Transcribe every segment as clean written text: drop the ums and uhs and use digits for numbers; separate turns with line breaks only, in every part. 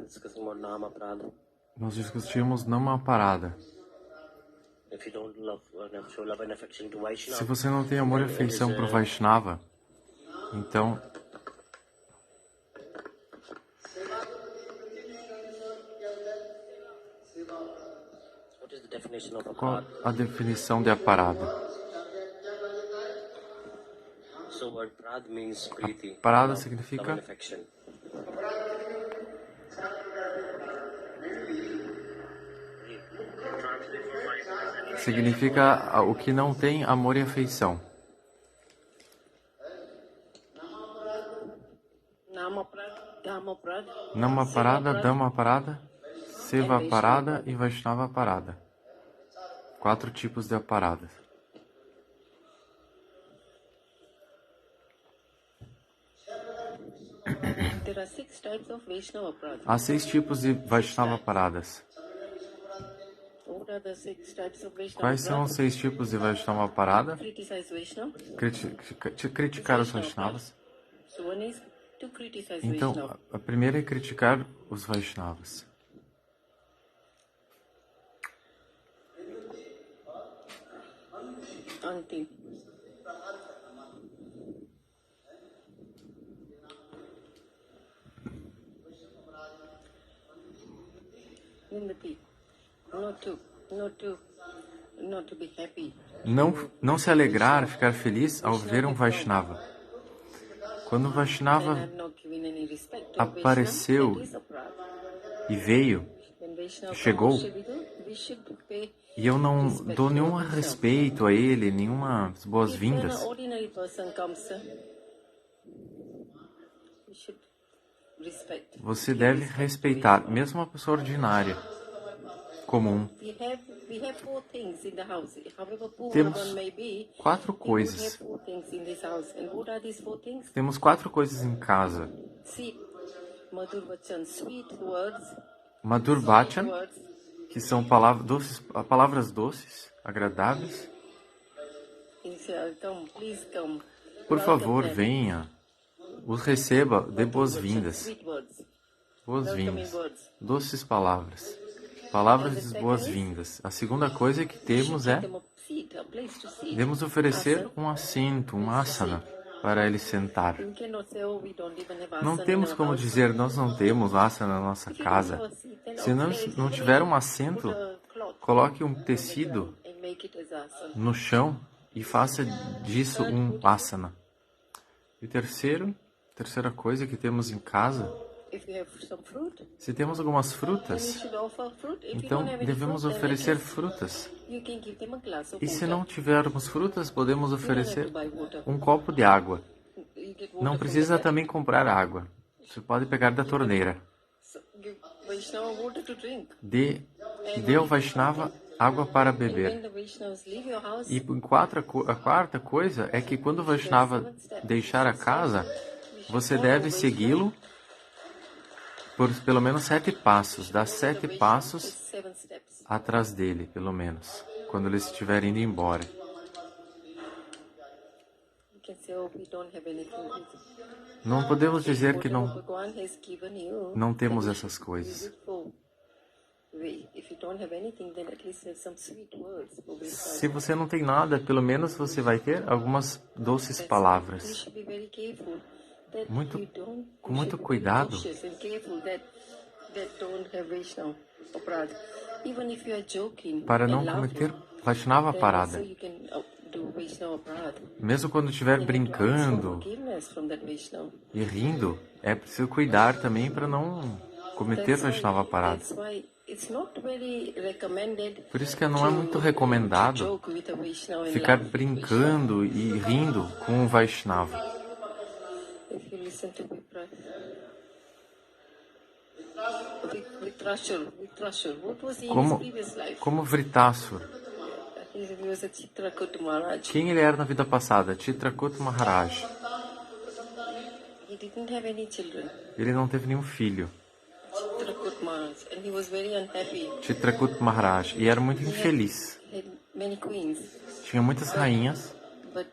discussing about Nama Prada.
Nós discutimos Nama Parada.
If you don't show love and affection to Vaishnava,
Se você não tem amor e afeição para o Vaishnava, então
what is the definition of
qual
aparad?
a definição de aparada?
So word prad means priti.
Parada
Love
significa
and affection.
o que não tem amor e afeição. Nama Parada, Dhamma Parada, Seva Parada e Vaishnava Parada. 4 tipos de aparadas.
There are 6 types of Vaishnava aparad.
Há 6 tipos de Vaishnava Paradas.
What are the 6 types of Vaishnava
Quais são os 6 tipos de Vaishnava Parada?
Criticize Vaishnava.
Criticar os Vaishnavas.
So one is to criticize
Então,
Vaishnava.
a primeira é criticar os Vaishnavas.
Anti. Nindati. Not to be happy.
Não se alegrar, ficar feliz ao ver um Vaishnava. Quando o Vaishnava
And I'm not giving any respect to
apareceu
Vaishnava, that is aparad.
e veio,
When Vaishnava
chegou,
comes, we should pay
e eu não
respect
dou
to
nenhum
Vaishnava.
respeito a ele, nenhuma
If when
boas-vindas,
an ordinary person comes, we should respect.
você deve respeitar, mesmo uma pessoa ordinária, comum.
We have 4 things in the house. However poor
Temos
one may be,
4
we would have
coisas.
4 things in this house. And what are these 4 things?
Temos 4 coisas em casa.
See, Madhur Vachan, sweet words,
Madhur
sweet
Bachan,
words,
que são palavras doces, agradáveis.
he said, come, please come.
Por
Welcome
favor,
them.
venha. Os receba, dê
Madhur
boas-vindas.
Vachan, sweet words,
Boas-vindas.
welcoming words.
Doces palavras. Palavras de boas-vindas. A segunda coisa que temos é,
Give them a seat, a place to sit.
devemos oferecer um assento, um asana, para ele sentar.
You cannot say, oh, we don't even have
Não
asana in
temos
our
como
house.
dizer, nós não temos asana na nossa
If you don't have
casa.
a seat, then
Se
okay,
não tiver um assento,
put a cloth
coloque um tecido
and make it as asana.
no chão e faça disso um asana. E terceira coisa que temos em casa,
If you have some fruit,
se temos algumas
then you
frutas,
should offer fruit. If you
então
don't have any
devemos
fruit, then at
oferecer
least
frutas.
you can give them a glass of
E se
water.
não tivermos frutas, podemos
You don't have
oferecer
to buy water.
um copo de água.
You get water
Não
from
precisa
the tap.
também comprar água. Você pode pegar da torneira.
So give Vaishnava water to drink.
Dê ao Vaishnava água para
And
beber.
when the Vaishnavas leave your house,
E a quarta coisa é que quando o Vaishnava deixar a casa, você deve segui-lo por pelo menos 7 passos. Dá 7 passos
7 steps.
atrás dele, pelo menos, quando ele estiver indo embora.
You can say, oh, we don't have anything.
Não podemos dizer que
Whatever Bhagwan has given you,
não temos
then
essas
use
coisas.
it for way. If you don't have anything, then at least have some sweet words for Vaishnava.
Se você não tem nada, pelo menos você vai ter algumas doces
We
palavras.
should be very careful that
Muito-
you don't.
com
we
muito
should be
cuidado.
cautious and careful that don't have Vaishnava aparad. Even if you are joking
Para
and
não
laughing,
cometer Vaishnava
then
parada.
also you can do Vaishnava aparad.
Mesmo quando estiver
You have to ask for
brincando
forgiveness from that Vaishnava.
e rindo, é preciso cuidar também para não cometer Vaishnava parada.
That's why it's not very recommended
Por isso que não é muito recomendado
joke with a Vaishnava and
ficar
laugh.
brincando e rindo com o Vaishnava.
If you listen to Vitrashur, what was he in his previous life?
Como Vritasur.
He was a Chitrakut Maharaj.
Quem ele era na vida passada? Chitrakut Maharaj.
He didn't have any children.
Ele não teve nenhum filho.
Chitrakut Maharaj, and he was very unhappy.
Chitrakut Maharaj. E era muito infeliz.
He had many queens,
Tinha muitas rainhas,
but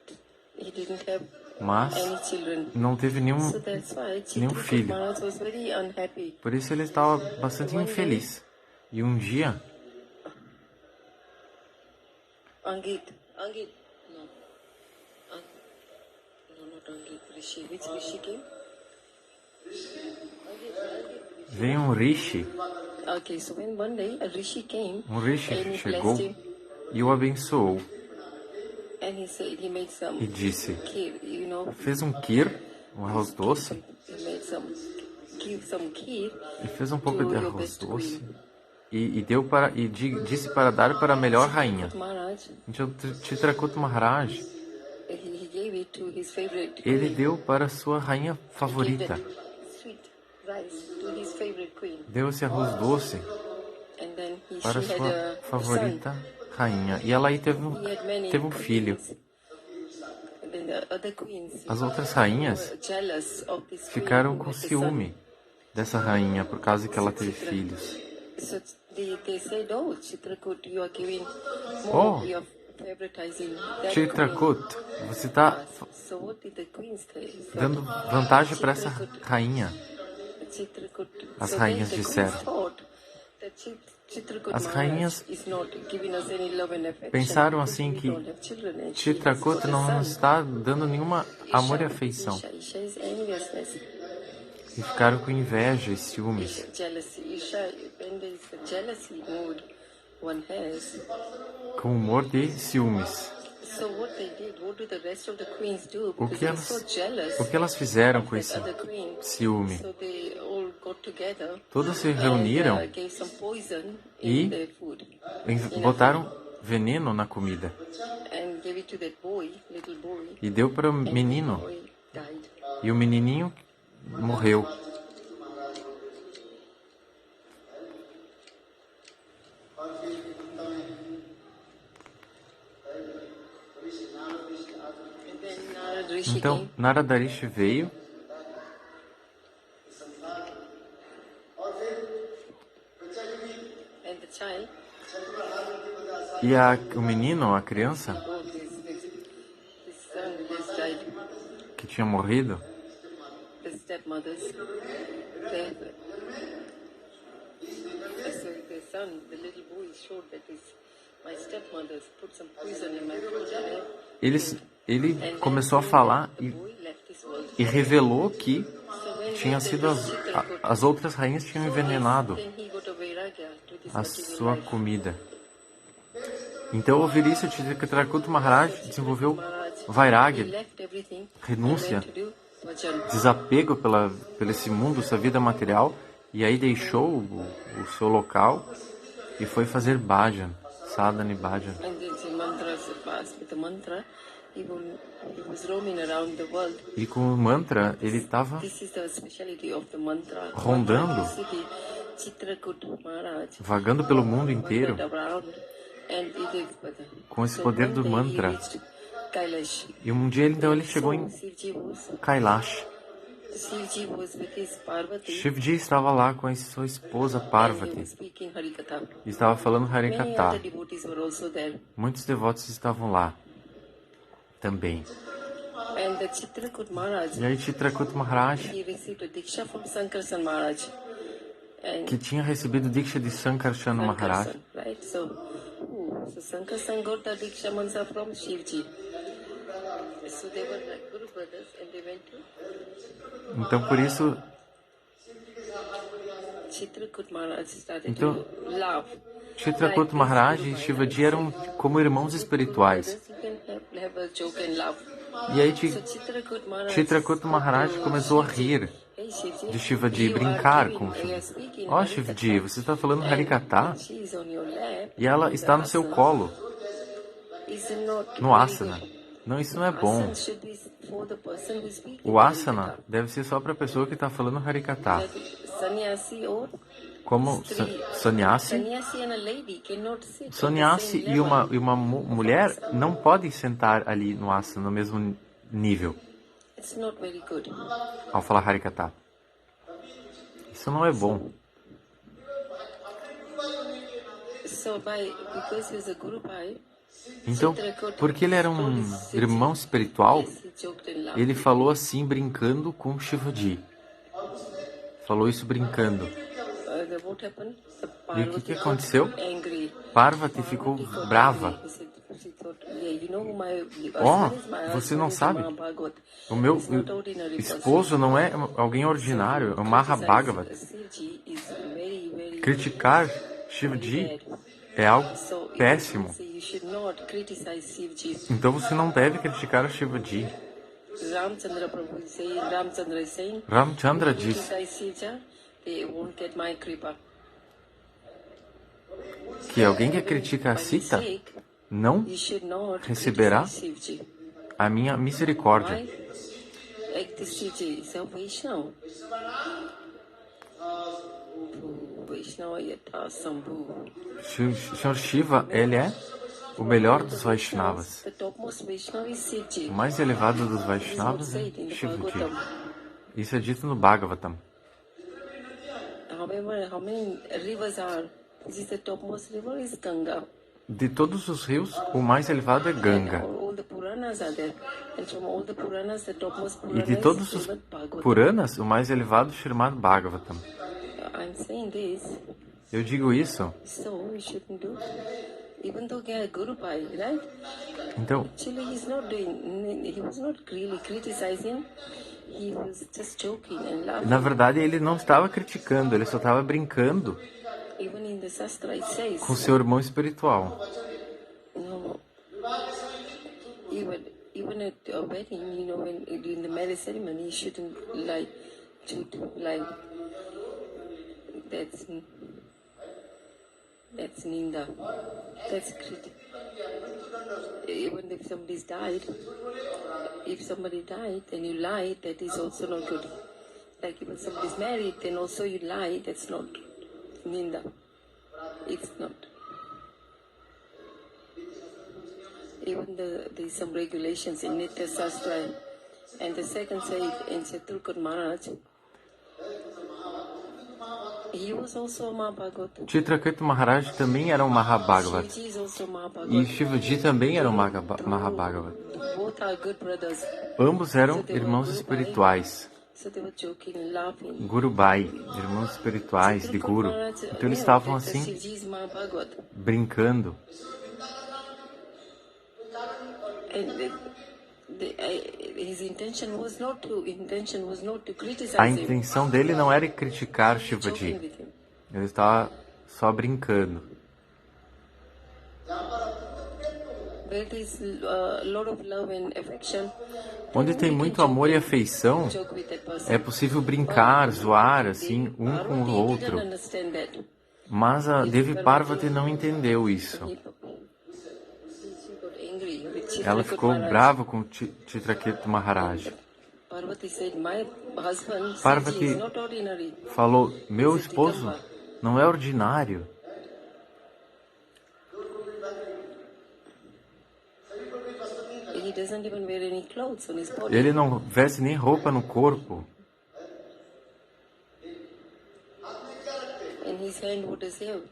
he didn't have
mas
any children.
não teve
So
nenhum
that's why
nenhum
Chitrakoot
filho.
Maharaj was very unhappy.
Por isso ele estava bastante infeliz. E um dia,
Angit, no, no, not Angit, Rishi. Which Rishi came?
veio um rishi,
Okay, so when one day a Rishi came
um rishi
and he
chegou
blessed him,
e o abençoou
and he said he made some
e disse:
kheer, you know.
fez um kheer, um arroz doce,
He made give some kheer
e fez um pouco
to
de
your
arroz
best
doce
queen.
disse para dar para a melhor rainha.
Maharaj,
Então Chitrakuta Maharaj,
he gave it to his favorite
ele
queen.
deu para a sua rainha
He gave
favorita.
that sweet rice to his favorite queen.
Deu esse arroz doce
And then
para a
she had
sua
a
favorita rainha. E ela aí teve
son. He had many
um filho.
queens. And then the other queens
As outras rainhas
were jealous of this queen
ficaram
who
com
had the son.
ciúme dessa rainha por causa que ela teve filhos.
So they said, oh, Chitrakoot, you are giving
Oh,
more, you are favoritizing that
Chitrakuta, você está
queen. So what did the queens say? So
dando vantagem para essa rainha.
Chitrakoot.
As
So
rainhas
then the
disseram.
queens thought that Chitrakoot
As
Maharaj
rainhas
is not giving us any love and affection
pensaram
because
assim
we
que
don't have children and she has
Chitrakuta
got a
não
son.
nos está dando nenhuma amor e afeição.
Isha is enviousness.
E ficaram com inveja e ciúmes.
Jealousy. Isha, when there is a jealousy mood one has,
Com humor de ciúmes.
so what they did, what do the rest of the queens do?
O
Because
que
they're so
elas,
jealous
o que elas fizeram
of
com
that
esse
other queen.
ciúme?
So they all got together
Todas se
and
reuniram
gave some poison
E
in the food
botaram veneno na comida.
and gave it to that boy, little boy.
E deu para o
And
menino.
the boy died.
E o menininho morreu.
And then Narad Rishi
Então
came
Narada Rishi veio
and the child,
e o menino, a criança
oh, his son has died.
que tinha morrido,
The stepmothers, so the son, the little boy showed that my stepmothers put some poison in my food.
ele começou a falar e revelou que tinha sido as outras rainhas tinham envenenado a sua comida. Então, ao ouvir isso, Chitrakuta Maharaj desenvolveu vairagya, renúncia, desapego pelo esse mundo, essa vida material, e aí deixou o seu local e foi fazer bhajan, sadhana e bhajan. E com o mantra, ele estava rondando, vagando pelo mundo inteiro, com esse poder do mantra. E um dia ele chegou em Kailash. Shivji estava lá com a sua esposa Parvati e estava falando Harikatha. Muitos devotos estavam lá também. E aí Chitrakuta Maharaj, que tinha recebido Diksha de Sankarshan Maharaj,
So Sankarshan got the Diksha mantra from Shivji. So they were like Guru brothers and they went to
então por isso,
Chitrakoot Maharaj started
Então,
to laugh.
Chitrakuta Maharaj e Shivaji eram como irmãos espirituais.
You can have a joke and laugh.
E aí
So
Chitrakuta Maharaj começou a rir
Hey Shivji,
de Shivaji,
you
brincar
are
com
giving, you are
Shivji.
speaking
Ó,
Harikatha,
Shivji, você está falando Harikatha
she is on your lap.
e ela está no seu colo,
Is not
no asana. Não, isso não é bom.
Asana should be for the person who is speaking
O asana deve ser só para a pessoa que está falando Harikatha.
Sannyasi or
Como sannyasi.
Sannyasi and a lady cannot sit on the
Sannyasi
same
e
level.
uma mulher não podem sentar ali no asana, no mesmo nível,
It's not very good.
ao falar Harikatha. Isso não é bom.
So because he was a Guru Bhai,
Então, porque ele era um irmão espiritual,
He joked and laughed.
ele falou assim, brincando com Shivaji. Falou isso brincando.
What happened? The
E o que
Parvati
aconteceu?
got angry.
Parvati ficou
got
brava.
angry. She thought, yeah, you know, my
Ó,
husband is my
você
husband
não
is
sabe?
Mahabhagat.
O meu
He's not ordinary person.
esposo não é alguém ordinário, é o Mahabhagavat.
Shivji is very, very
Criticar Shivaji é algo
so
péssimo.
you should not criticize Shivji.
Então você não deve criticar Shivaji.
Ramchandra Prabhu is saying, Ramchandra is saying,
Ramchandra
if you
diz
criticize Shivji, they won't get my kripa.
que alguém que critica a
By
Sita
mistake,
não
you should not
receberá
criticize Shivji.
a minha misericórdia.
Why? Like this Shivji is a Vaishnava. Vaishnava yata sambhu.
Sr. Shiva, ele é o melhor dos Vaishnavas.
The topmost Vaishnava is Shivji.
O mais elevado dos
It's
Vaishnavas é
said in the
Shivaji.
Bhagavatam.
Isso é dito no Bhagavatam.
However, how many rivers are? This is the topmost river is Ganga.
De todos os rios, o mais elevado é Ganga.
All the Puranas are there. And from all the Puranas, the topmost
E
Purana
de todos
is
os
Srimad Bhagavatam.
Puranas, o mais elevado é Srimad Bhagavatam.
I'm saying this,
Eu digo isso,
so we shouldn't do. Even though Guru Pai, right?
então,
Actually, he's not doing. He was not really criticizing. He was just joking and laughing.
na verdade ele não estava criticando, ele só estava brincando
Even in the Shastra, it says.
com seu irmão espiritual.
No. Even at a wedding, you know, when during the marriage ceremony, you shouldn't lie. That's ninda. That's critic. Even if somebody died, and you lie, that is also not good. Like if somebody's married, then also you lie, that's not ninda. It's not. Even there's some regulations in Nitya Shastra, and the second said in Chaturkut Maharaj, he was also a Mahabhagat.
Chitraketu Maharaj também era um Mahabhagavat.
Shivji is also Mahabhagat.
E Shivaji também era um Mahabhagavat.
Both are good brothers.
Ambos eram irmãos espirituais.
So they were joking, laughing.
Gurubai, irmãos espirituais de Guru. Então eles estavam assim,
Shivji is Mahabhagat.
brincando.
And his intention was not to criticize
A
him.
intenção dele não era criticar
Joking
Shivaji.
with him.
Ele estava só brincando.
Where there is a lot of love and affection,
Onde tem muito amor e afeição,
joke with that person.
é possível brincar, zoar, assim, um com o outro.
Didn't understand that.
Mas a Devi Parvati não entendeu isso.
She got angry with
Ela
Chitraketu
ficou
Maharaj.
brava com Chitraketu Maharaj.
Parvati said, my husband
Parvati
Shivji is not ordinary.
Falou, meu esposo não é ordinário.
He doesn't even wear any clothes on his body.
Ele não veste nem roupa no corpo.
In his hand, what does he have?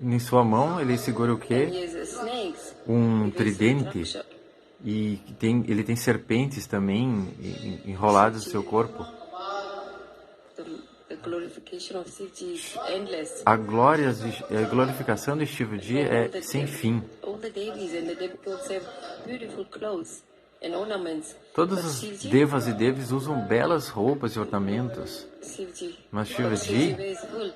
Em sua mão ele segura o quê?
He has snakes.
Um
He has
tridente.
Raksha.
E ele tem serpentes também enroladas no seu corpo.
The glorification of Shivji is endless.
A glorificação de Shivaji é sem fim.
All the devis and the demigods have beautiful clothes and ornaments.
Todos
But
os
Shivji,
devas e devis usam belas roupas e ornamentos. Mas Shivaji,
is full.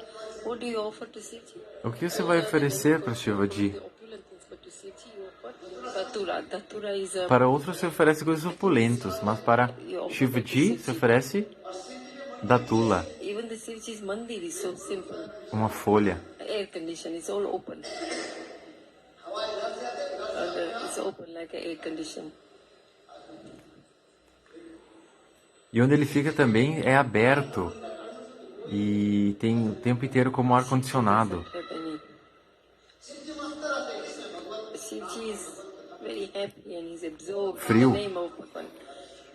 What do you offer to Shivji?
o que você vai oferecer para Shivaji?
The opulent things, but to Shivji you offer Datura. Datura is a
Para outros se oferece coisas opulentas, mas para Shivaji se oferece datula,
even the Shivji's mandir is so simple.
uma folha.
Air condition is all open. It's open like an air condition.
E onde ele fica também é aberto e tem o tempo inteiro como ar-condicionado.
Shivji is very happy and he's absorbed
Frio.
in the name of Bhagavan.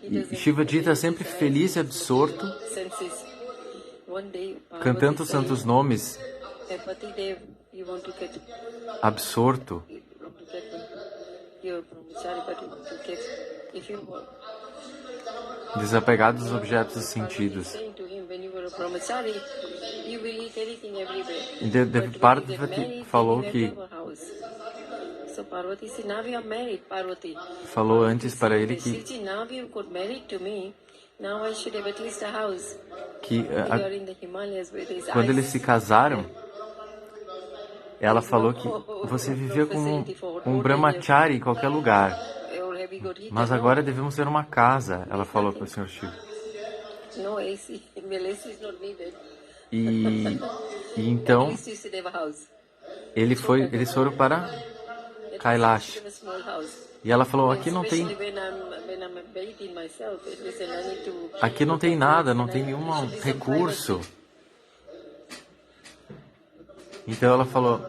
He
E
doesn't
Shivaji está sempre feliz e absorto,
senses. One day,
cantando os santos nomes,
Pati Dev, you want to get
absorto.
you're brahmachari, but you get, if you were
Desapegado dos objetos e sentidos.
saying to him, when you were a brahmachari, you will eat anything everywhere.
E
But when you
Parvati
get married,
falou
then you
que
have to have a house. So Parvati said, now we are married, Parvati.
falou antes para ele que
Shivji, now you got married to me. Now I should have at least a house.
que
You are in the Himalayas where there is
quando eles
ice.
se casaram, ela falou que você vivia como um brahmachari em qualquer lugar,
Or have you got heater?
mas agora devemos ter uma casa, ela falou para o Sr. Shiva.
No AC. Well, AC is not needed.
E
At
então
least you should have a house.
eles foram para
At least you
Kailash.
should have a small house.
E ela falou, aqui não
Especially
tem,
when I'm bathing myself, at least I need to.
aqui não tem nada, não tem nenhum recurso. Então ela falou,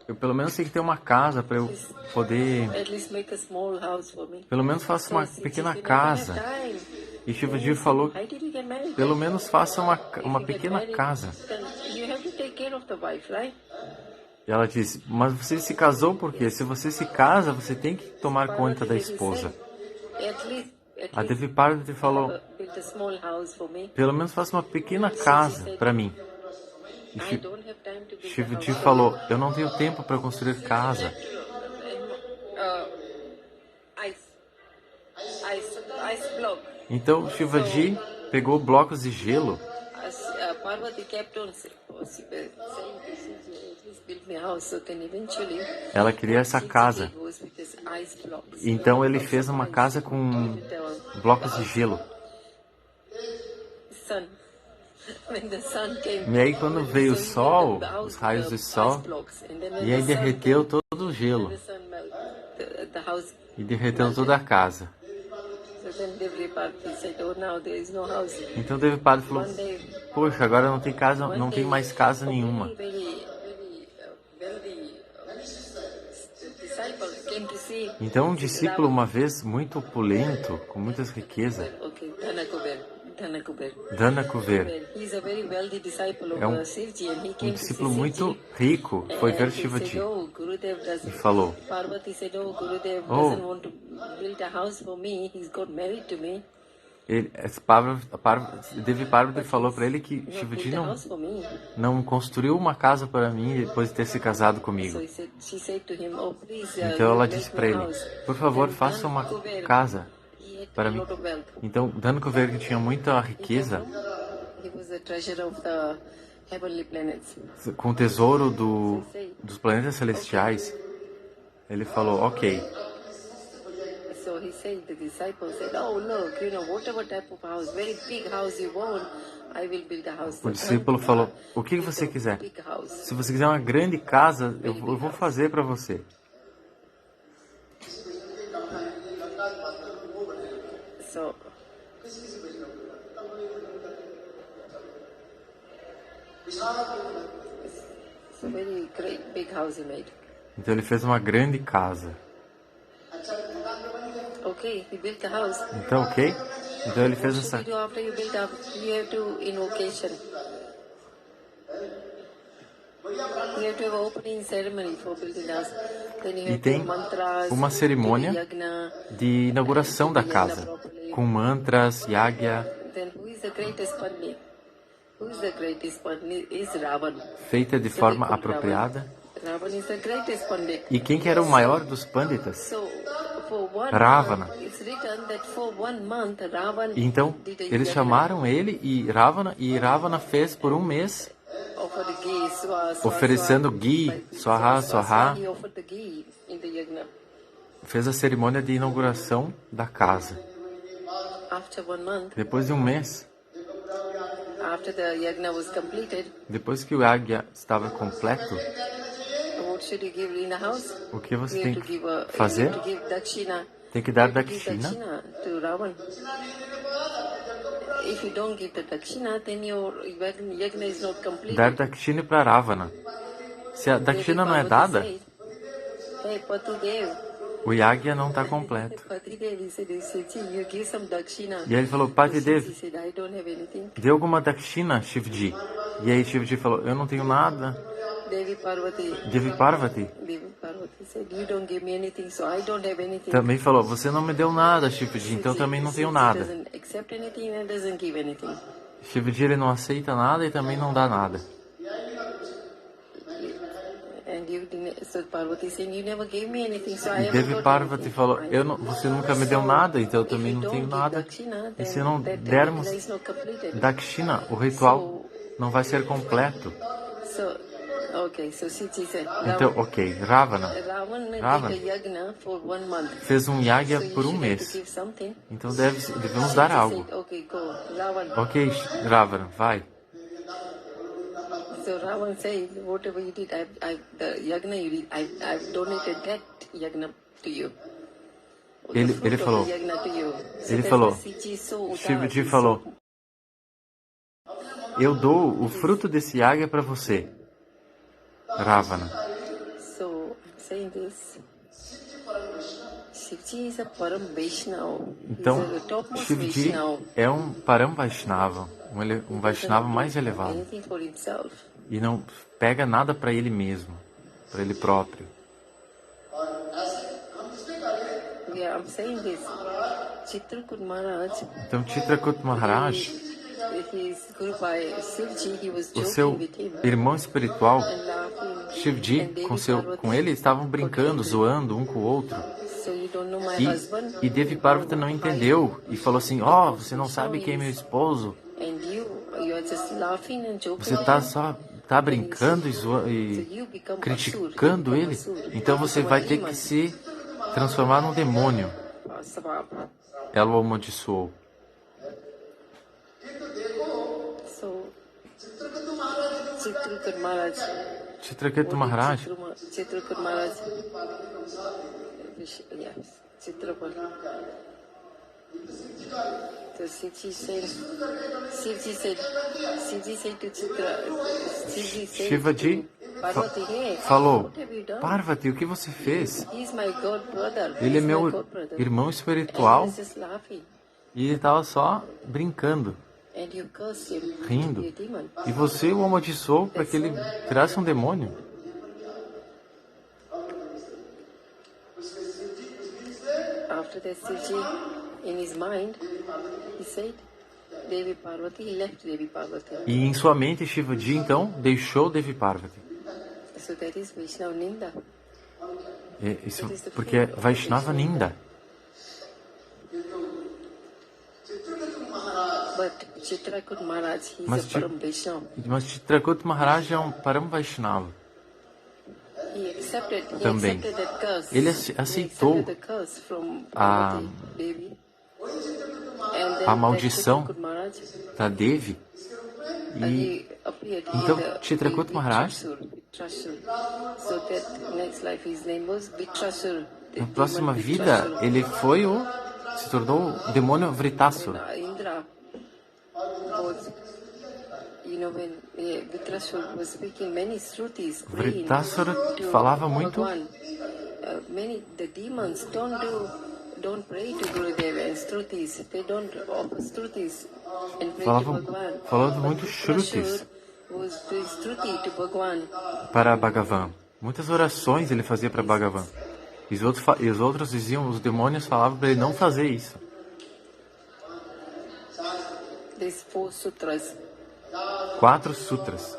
eu pelo menos tenho que ter uma casa para eu poder,
At least make a small house for me.
pelo menos faça uma
So,
pequena
Shivji said, "I don't have
casa.
time."
E Shivaji falou,
Why did you get married?
pelo menos faça uma
If you get
pequena
married,
casa.
then you have to take care of the wife, right?
E ela disse, mas você se casou por quê? Se você se casa, você tem que tomar conta da esposa. A Devi Parvati falou,
Build a small house for me.
pelo menos faça uma pequena casa para mim. E
I don't have time to build a
Shivaji
house.
falou, eu não tenho tempo para construir casa.
Ice block.
Então Shivaji pegou blocos de gelo
Parvati kept on saying to Shivji, at least build me a house. So then eventually,
Ela queria essa casa.
he goes with his ice blocks.
Então ele fez uma casa com blocos de gelo.
Sun. When the sun came,
E aí quando veio o sol, os raios do sol, e aí derreteu todo o gelo.
The house.
E derreteu toda a casa.
So then Devi Parvati said, "Oh, now there is no house."
Então Devi Parvati falou,
One day,
poxa, agora não tem casa, não tem mais casa nenhuma.
Disciples came to see.
Então um discípulo, uma vez, muito opulento, com muitas riquezas,
Okay, Dhanakuber.
Dana Kuver,
He's a very wealthy disciple of
É um-
Shivji, and he came to see
discípulo muito
Shivji.
rico, foi ver
And he
Shivaji
said, "Oh, Gurudev
e
doesn't."
falou,
Parvati said, "Oh, Gurudev
Oh.
doesn't want to build a house for me. He's got married to me.
Devi Parvati falou para ele que
He not
Shivaji
built a house for me."
não construiu uma casa para mim depois de ter se casado comigo.
So she said to him, "Oh, please,
Então ela
make
disse
me
para
a
ele,
house."
por favor,
Then
faça uma
Dhanakuber,
casa
he had
para
a
mim.
lot of wealth.
Então, Dana Kuver, que tinha muita riqueza,
He was the treasurer of the heavenly planets.
com o tesouro dos planetas celestiais, ele falou, ok.
So he said, the disciple said, "Oh, look, whatever type of house, very big house you want, I will build a house."
O discípulo falou, o que você quiser.
Big house.
Se você quiser uma grande casa, eu vou fazer para você.
So, it's a very great big house he made.
Então ele fez uma grande casa.
Okay, he built the house.
Então, ok? Então ele fez
What
essa...
should you do after you build up? You have to invocation. You have to have an opening ceremony for building the house. Then you
E
have to
tem
have mantras,
uma cerimônia
do the yagna.
de inauguração da casa, com mantras, yagya,
Then who is the greatest Pandit? Who is the greatest Pandit? Is Ravan.
feita de
So
forma
they put
apropriada.
Ravan is the greatest Pandit.
E quem que era o maior dos pânditas?
So for one
Ravana.
month, it's written that for 1 month Ravan
E então
did a
eles
yagna,
chamaram ele e Ravana fez por um mês,
offered ghee, swa,
oferecendo
swa.
ghee,
Like
swaha, swaha.
He offered the ghee in the yagna.
Fez a cerimônia de inauguração da casa.
After 1 month,
Depois de um mês,
after the yagna was completed,
depois que o yagya estava completo,
what should you give in the house?
o que você
You
tem
have to
que
give you
fazer?
have to give dakshina.
Tem que dar
You have to give
dakshina.
to Ravan. If you don't give the dakshina, then your yagna is not completed.
Dar dakshina para Ravana. Se a dakshina não é dada,
Hey, Patidev.
o yagya não está completo.
Patidev, he said, you give some dakshina.
E aí ele falou,
He
Patidev,
said, I don't have anything.
dê alguma dakshina, Shivji. E aí Shivji falou, eu não tenho nada.
Devi Parvati.
Devi Parvati
Devi Parvati said, you don't give me anything, so I don't have anything.
também falou, você não me deu nada, Shivji, então eu também não tenho nada.
Doesn't accept anything and doesn't give anything.
Shivji, ele não aceita nada e também não dá nada.
And you didn't, so Parvati saying, you never gave me anything, so I
E
haven't
Devi
got
Parvati
anything.
falou, você nunca me deu nada, então eu também não tenho nada. E se não dermos Dakshina, o ritual não vai ser completo.
So, okay, so Siti said,
Então, ok, Ravana
Ravana did a yagna for 1 month.
fez um yagya
So you
por um
should have to
mês.
give something.
Então devemos
Siti
dar
said,
algo.
okay, go, Ravana.
Ok, Ravana, vai.
So Ravana said, whatever you did, the yagna you did, I've donated that yagna to you. The
Ele
fruit of the
falou,
yagna to you. So
ele
that's
falou,
why Siti is so udaar,
Shivji
he's
falou,
so-
eu dou o fruto desse yagya para você, Ravana.
So I'm saying this. Shivji is a Param Vaishnava.
Então,
He's a topmost
Shivji
Vaishnava.
é um Param Vaishnava, um Vaishnava mais elevado.
Anything for himself.
E não pega nada para ele mesmo, para ele próprio.
Yeah, I'm saying this. Chitrakud Maharaj,
Então, Chitrakuta Maharaj,
his Guru Bhai Shivji, he was
o seu
joking with him
irmão espiritual,
and laughing.
Shivji,
And Devi
com
Parvati
ele, estavam brincando,
got angry.
zoando um com o outro.
So you don't know my husband?
E Devi Parvati não entendeu e falou assim, você não sabe quem é meu esposo?
And you are just laughing and joking.
Você tá brincando e criticando ele? Então você vai ter que se transformar num demônio. Ela o amaldiçoou.
So Chitrakud Maharaj.
Chitraketu Maharaj,
Chitrakud Maharaj. Yes, Chitrapal. So Shivji said to
Shivaji
Parvati, hey,
falou,
what have you done?
Parvati, o que você fez?
He's my god brother.
Ele é
He's my
meu
god brother.
irmão
And he
espiritual
was just laughing.
e ele estava só brincando,
And you cursed him to
rindo.
be a demon.
E você o amaldiçoou para que ele virasse um demônio.
After that, Shivji, in his mind, he said, Devi Parvati, he left Devi Parvati.
E em sua mente, Shivaji então deixou Devi Parvati.
So that is Vaishnava Ninda.
Isso porque é Vaishnava Ninda.
But Chitrakud Maharaj, he's
Mas
a Param Vaishnava.
Mas Chitrakuta Maharaj é um Param Vaishnava.
He accepted
Também.
that curse.
Ele
He
aceitou
accepted the curse from
a-
Parvati Devi. And then
a maldição
Chitrakud Maharaj,
da Devi. E
he appeared
então,
in the
Chitrakuta Maharaj,
Vitrasur. So that next life his name was Vitrasur.
na próxima vida, ele se tornou o demônio Vritasura.
Indra was, when Vitrasur was speaking many Shrutis, praying
Vritasura
to
falava muito.
Bhagwan. The demons don't pray to Gurudev and Shrutis. They don't offer Shrutis and pray to Bhagwan.
Falando
But
muito
Vitrasur
Shrutis
was doing Shruti to Bhagwan.
para Bhagavan. Muitas orações ele fazia para Bhagavan. E os outros diziam, os demônios falavam para ele não fazer isso.
These 4 sutras.
4 sutras.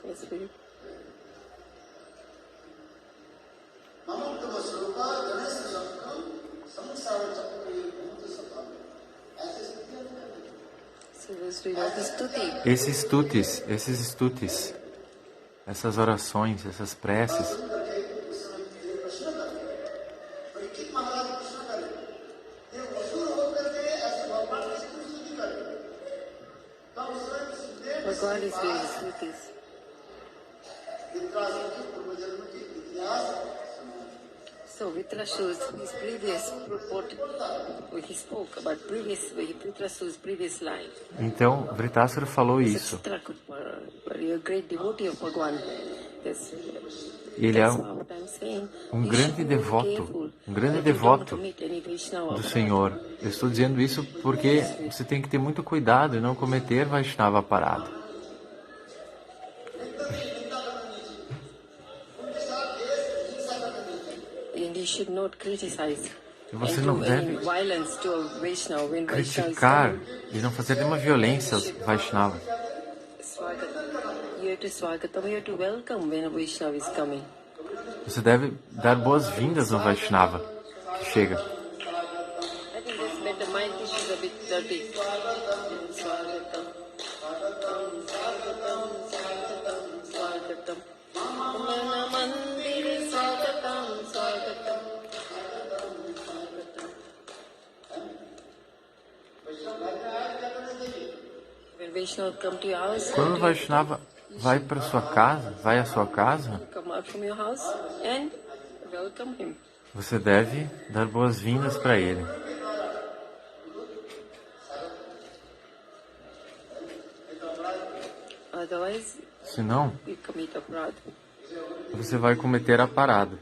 Yes, please. So let's read all the stuti.
Esses stutis, essas orações, essas preces,
Bhagwan is doing the stutis. So Vitrasura's his previous purport, he spoke about Vitrasura's previous life.
Então, Vritasura falou
He's a
isso.
Chitrakuta, a great devotee of Bhagwan. Yes.
ele é
That's what I'm saying.
um
You
grande
should be
devoto,
careful
um grande
that you don't
devoto
commit any Vaishnava
do
aparadha.
Senhor. Eu estou dizendo isso porque você tem que ter muito cuidado e não cometer Vaishnava parado.
And you should not criticize
E você
and
não
do
deve
any violence to a Vaishnava when Vaishnava is
criticar
coming.
e não fazer nenhuma violência aos Vaishnavas.
Swagatam. You have to swagatam. You have to welcome when a Vaishnava is coming.
Você deve dar boas-vindas ao Vaishnava que chega.
I think that's made the mind issues a bit dirty. Swagatam. Swagatam. Mana mandire swagatam. Swagatam. When Vaishnava come to your house,
Quando o Vaishnava vai para sua casa, vai à sua casa,
come out from your house and welcome him.
você deve dar boas-vindas para ele.
Otherwise,
Senão,
you commit aparadha.
você vai cometer a parada.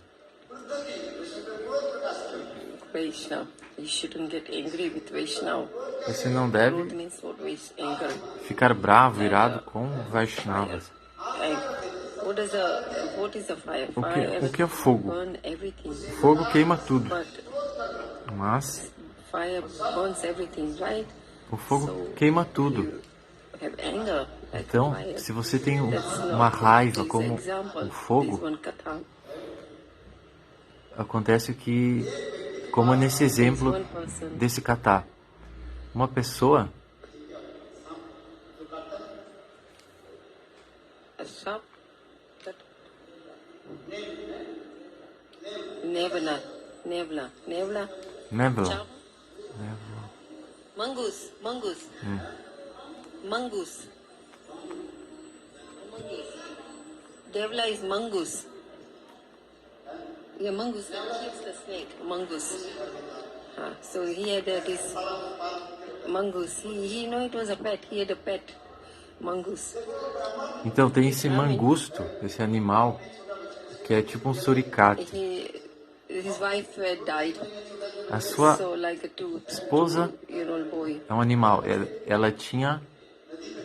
Vaishnava. You shouldn't get angry with Vaishnava.
Você não
Rude
deve
means what anger.
ficar bravo, irado com Vaishnavas.
What is the fire?
O que é fogo?
burn everything.
Fogo queima tudo,
But
mas
fire burns everything, right?
o fogo queima tudo.
Have anger like
Então,
fire.
se você tem
That's not
uma raiva
this
como
example,
o fogo,
this one katha.
acontece que, como nesse exemplo
One person
desse kata, uma pessoa
a shop that Nevla.
Nevla,
Shop. Mongoose. Mongoose. Mongoose. Devla is mongoose. Yeah, mongoose that kills the snake. Mongoose. So he had this mongoose. He know it was a pet. He had a pet mongoose.
então tem esse mangusto, esse animal, que é tipo um suricate.
His wife had died.
A sua
So like a
esposa
two-year-old boy.
é um animal, ela tinha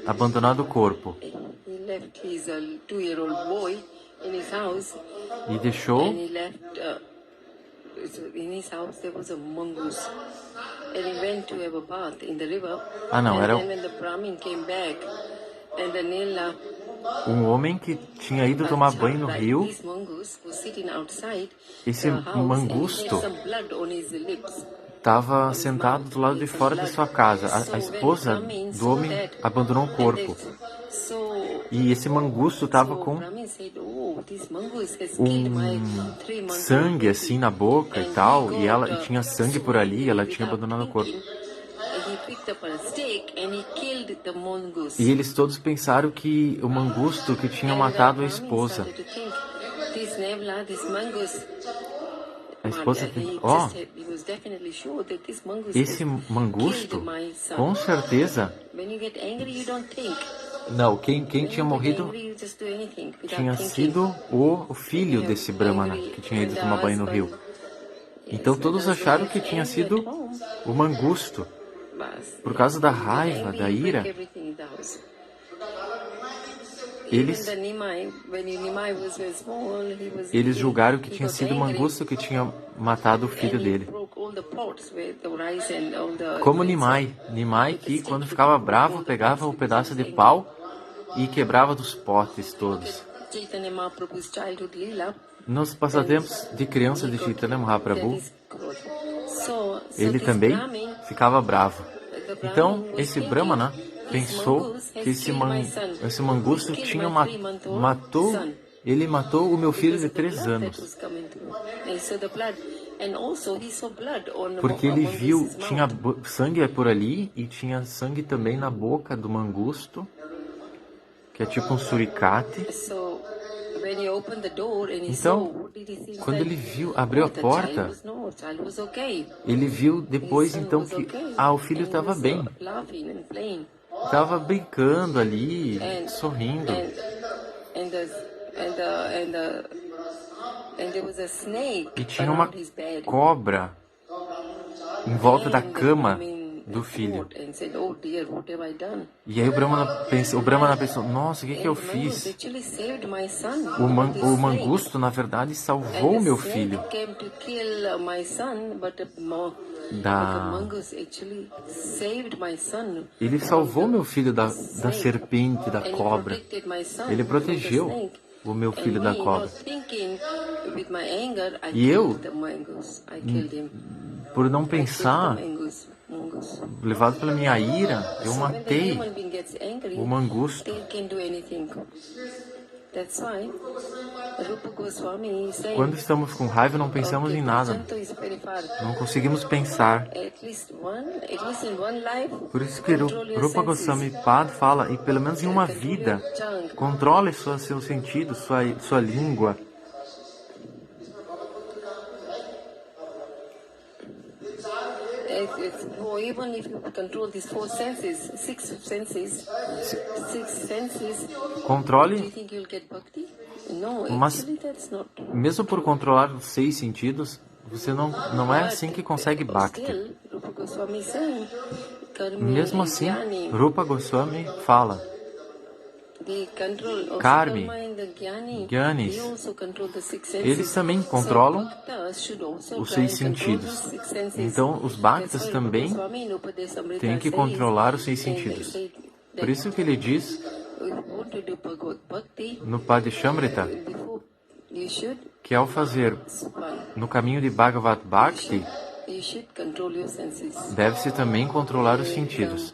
abandonado o corpo
He left his 2-year-old boy in his house,
e deixou.
and he left. So in his house there was a mongoose, and he went to have a bath in the river.
Ah, não,
and
era
then when the Brahmin came back, and the Nila
um homem que tinha ido tomar banho no rio.
this mongoose was sitting outside
Esse
the house, and he
mangusto
had some blood on his lips.
estava sentado do lado de fora de sua casa. A esposa do homem abandonou o corpo. E esse mangusto estava com sangue assim na boca e tal. E tinha sangue por ali e ela tinha abandonado o corpo. E eles todos pensaram que o mangusto que tinha matado a esposa. A esposa disse, esse mangusto, com certeza... Não, quem tinha morrido tinha sido o filho desse Brahmana, que tinha ido tomar banho no rio. Então todos acharam que tinha sido o mangusto. Por causa da raiva, da ira, eles julgaram que tinha sido o mangusto que tinha matado o filho dele. Como Nimai que quando ficava bravo pegava um pedaço de pau e quebrava dos potes todos. Nos passatempos de criança de Chaitanya Mahaprabhu, ele também ficava bravo. Então, esse Brahmana pensou que esse mangusto matou o meu filho de 3 anos. Porque ele viu, tinha sangue por ali e tinha sangue também na boca do mangusto, que é tipo um suricate. Então, quando ele abriu a porta, ele viu depois então que o filho estava bem. Estava brincando ali, sorrindo.
And there was a snake
E tinha uma
around his bed.
cobra em volta da
And the
cama
woman
do filho.
thought and said, "Oh dear, what have I done?"
E aí o Brahmana pensou, nossa, o que eu
And the mangoes
fiz?
actually saved my son
O
from this snake.
mangusto, na verdade, salvou
And
meu
the
filho
snake came to kill my son, but the
da...
mangoes actually saved my son.
Ele salvou meu filho da serpente, da
And he
cobra.
protected my son
Ele
from the
protegeu
snake.
o meu filho
And
da
me,
cobra.
not thinking, with my anger, I
E eu,
killed the mangoes. I killed him.
por não
I killed
pensar,
the mangoes.
levado pela minha ira, eu
So when the
matei
human being gets angry,
o mangusto.
they can do anything. That's why Rupa Goswami is saying,
Quando estamos com raiva, não pensamos em nada.
Prajanto is very far.
Não conseguimos pensar.
At least in one life,
Por isso que
control your
Rupa
senses.
Goswami Pad fala, e pelo menos em uma vida, controle seus sentidos, sua língua.
Even if you control these six senses, do you
Controle,
think you'll get bhakti? No,
mas
actually that's not.
mesmo por controlar os 6 sentidos, você não é assim que consegue Bhakti.
Still, Rupa Goswami is saying, karmi
Mesmo
and
assim,
jnani,
Rupa Goswami fala,
they control also
Karmi,
karma and the jnani,
Jnanis,
they also control the six senses.
eles também controlam
So, bhaktas should also
os
try
6
and control
sentidos.
these six senses.
Então, os
That's
Bhaktas
why
também
Rupa Goswami in Upadesamrita
têm que
says,
controlar os 6
and
sentidos.
say that
Por isso que ele diz
if you want to do Bhagavad Bhakti,
no Padishamrita
before you should
que ao fazer
one,
no caminho de Bhagavad Bhakti,
you should control your senses.
deve-se também controlar os sentidos.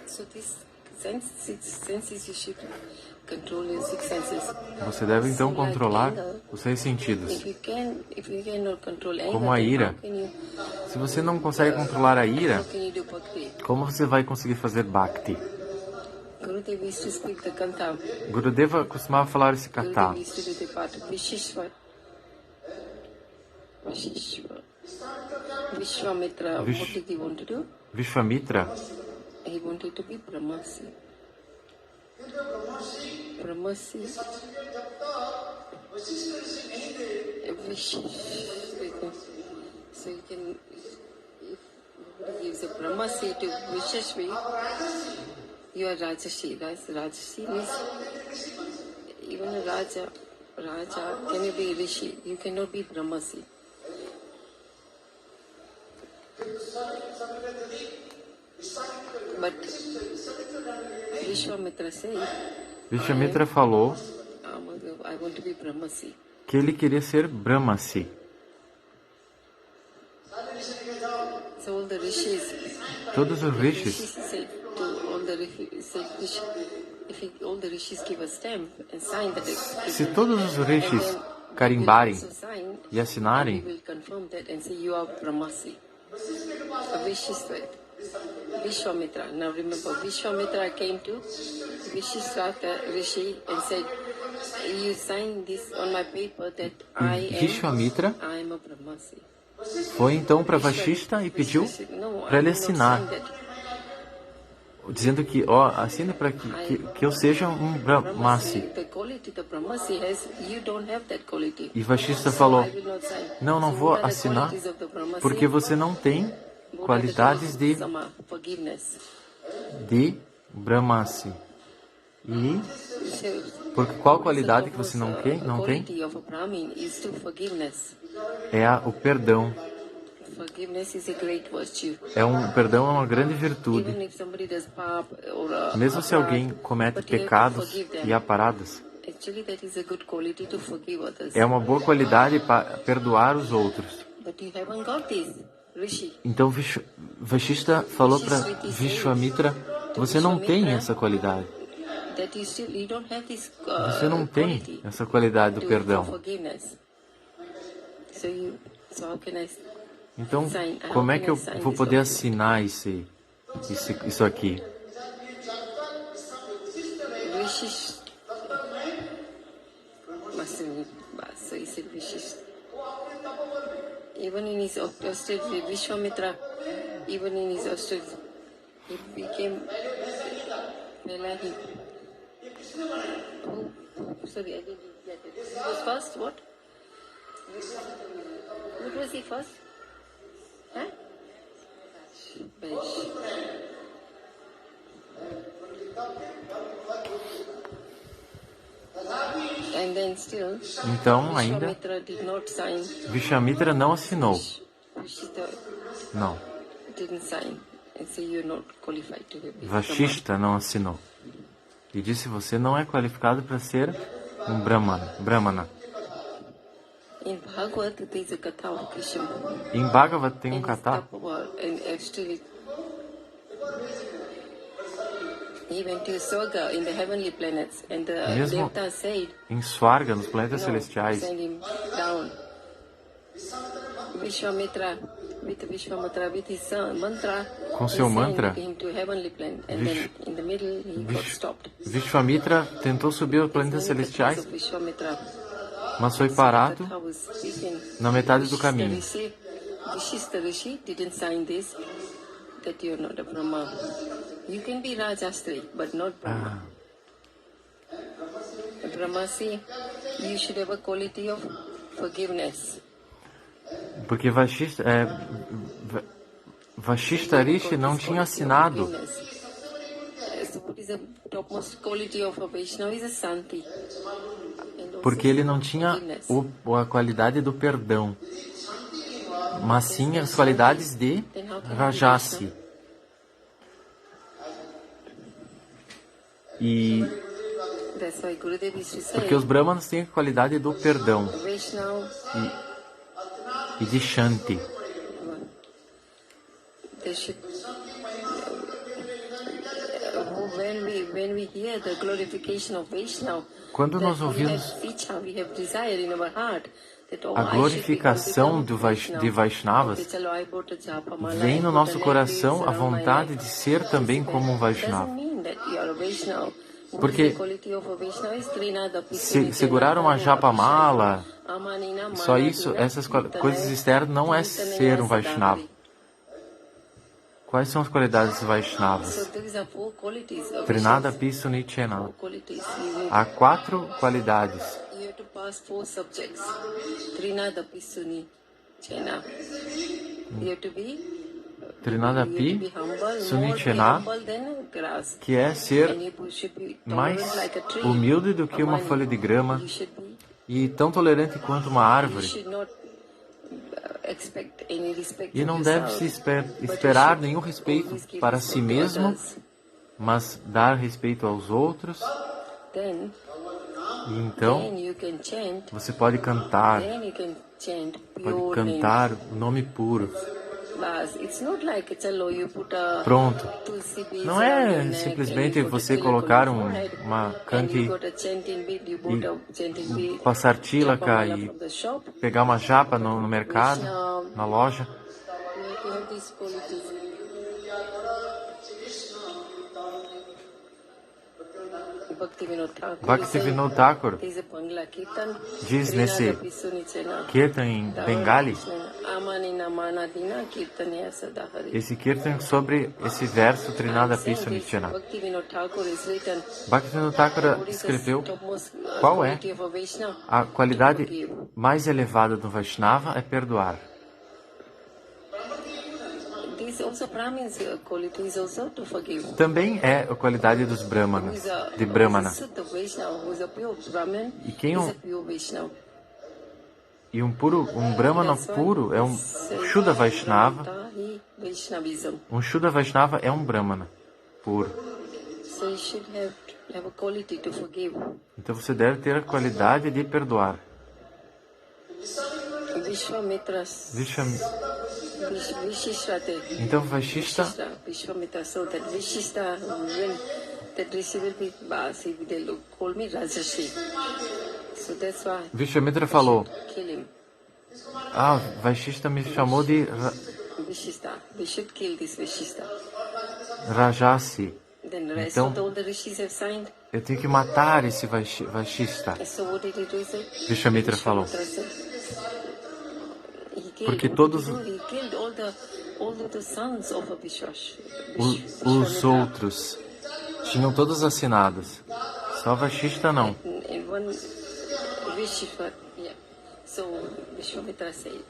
So these senses you should control your six senses.
Você deve então controlar os 6 sentidos.
If you cannot control anger,
Como a
then
ira.
how can you,
Se você não consegue controlar a ira,
how can you do bhakti?
como você vai conseguir fazer Bhakti?
Gurudev used to speak the kantha.
Gurudeva costumava falar esse kata.
Gurudev used to do the part of Vishishva. Vishwamitra, what did he want to do?
Vishwamitra,
He wanted to be Brahmasi. Brahmasi. So you can, if somebody gives a Brahmasi to Visheshvi, you are Rajashi. Rajashi means even a Raja can you be Rishi? You cannot be Brahmasi. But Vishwamitra said,
Vishwamitra falou
I want to be Brahmasi.
que ele queria ser Brahmasi.
So all the rishis,
Todos os rishis,
said to all the rishis, said, if all the rishis give a stamp and sign that
se todos os rishis carimbarem e
we
assinarem,
will confirm that and say you are Brahmasi. Vishwamitra. Now remember, Vishwamitra came to Vishishrata Rishi and said, you sign this on my paper that
Vishwamitra
I am a Brahmasi.
foi então para Vashishta e pediu para ele assinar, dizendo que, ó, assine para que eu seja um Brahmasi. E Vashishta falou, não vou assinar, porque você não tem qualidades de Brahmasi. E porque qual qualidade que você não tem? É o perdão. Perdão é uma grande virtude. Mesmo se alguém comete pecados e aparadas, é uma boa qualidade para perdoar os outros. Então Vashishta falou para Vishwamitra, você não tem essa qualidade. Você não tem essa qualidade do perdão. Então, como é que eu vou poder assinar isso aqui?
Even in his austerity, Vishwamitra, even in his austerity, he became Velahi. Oh, sorry, I didn't get it. He was first, what? What was he first? Huh? Vaish. And then still,
Então, ainda,
Vishwamitra did not sign.
Vishwamitra não assinou.
Vishita
Não.
didn't sign and say you're not qualified to be
Vashishta não assinou. E disse, você não é qualificado para ser um Brahmana.
In Bhagavad, there is a katha of Krishna.
Em Bhagavad tem um
And
kata.
and actually, he went to Swarga in the heavenly planets, and the
Mesmo
Devta said,
em Swarga, nos planetas
no,
celestiais,
send him down. Vishwamitra, with his son, mantra,
com
he
seu
sent
mantra,
him to heavenly planet, and then in the middle he got stopped.
Vishwamitra tentou subir aos planetas celestiais, mas foi parado na metade do caminho.
Vishista Rishi didn't sign this, that you're not a Brahma. You can be Rajastri, but not Brahma. Brahmasi, you should have a quality of forgiveness.
Porque Vashishta Rishi não tinha assinado.
So what is the topmost quality of a Vaishnava is a Santi.
Porque ele não tinha a qualidade do perdão, mas sim as qualidades de Rajasi. E
That's why Gurudev used to say,
porque os Brahmanas têm a qualidade do perdão
Vaishnava,
e de Shanti.
they should, when we hear the glorification of Vaishnava,
Quando nós ouvimos a glorificação de Vaishnavas, vem no nosso coração a vontade de ser também como um Vaishnava. Porque segurar uma japamala, só isso, essas coisas externas não é ser um Vaishnava. Quais são as qualidades Vaishnavas? Trinada Pisu Nichena. Há 4 qualidades. Trinada Pi Sunichena, que é ser mais humilde do que uma folha de grama e tão tolerante quanto uma árvore. E não deve se esperar nenhum respeito para si mesmo, mas dar respeito aos outros. E então, você pode cantar o nome puro. Pronto. Não é simplesmente você colocar uma kanti e passar tilaka e pegar uma japa no mercado, na loja. Bhaktivinoda Thakur diz nesse Kirtan em Bengali, esse Kirtan sobre esse verso Trinada Pisu Nichena. Bhaktivinoda Thakur escreveu qual é a qualidade mais elevada do Vaishnava é perdoar. Também é a qualidade dos Brahmanas, de Brahmana. E quem um Brahmana puro é um Shuddha Vaishnava. Um Shuddha Vaishnava é um Brahmana puro. Então você deve ter a qualidade de perdoar. Então Vashishta Vishwamitra falou, Vashishta me chamou de Rajasi. Então eu tenho que matar esse Vashishta. Vishwamitra falou. Porque todos os outros tinham todos assinados. Só Vashishta não.
And one Vishwa, yeah. So Vishwamitra said,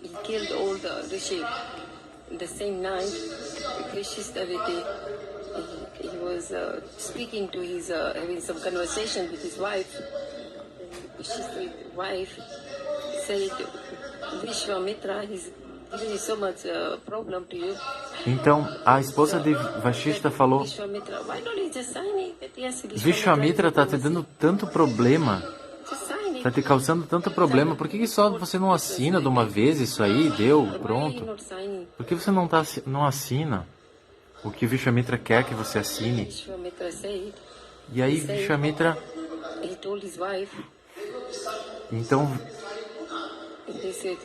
he killed all the rishi the same night. Vishisthaviti, he was speaking to his, having some conversation with his wife. Vishisthaviti's wife said, Vishwamitra, he's giving so much problem to you.
Então, a esposa de Vashishta falou,
Vishwamitra, why don't you just sign it? That yes,
Vishwamitra está te dando tanto problema,
just sign it.
está te causando tanto problema, por que só você não assina de uma vez isso aí, deu,
Why are you
pronto?
not signing?
Por que você não assina o que Vishwamitra quer que você assine?
Vishwamitra said,
E aí Vishwamitra,
he told his wife,
então,
he said,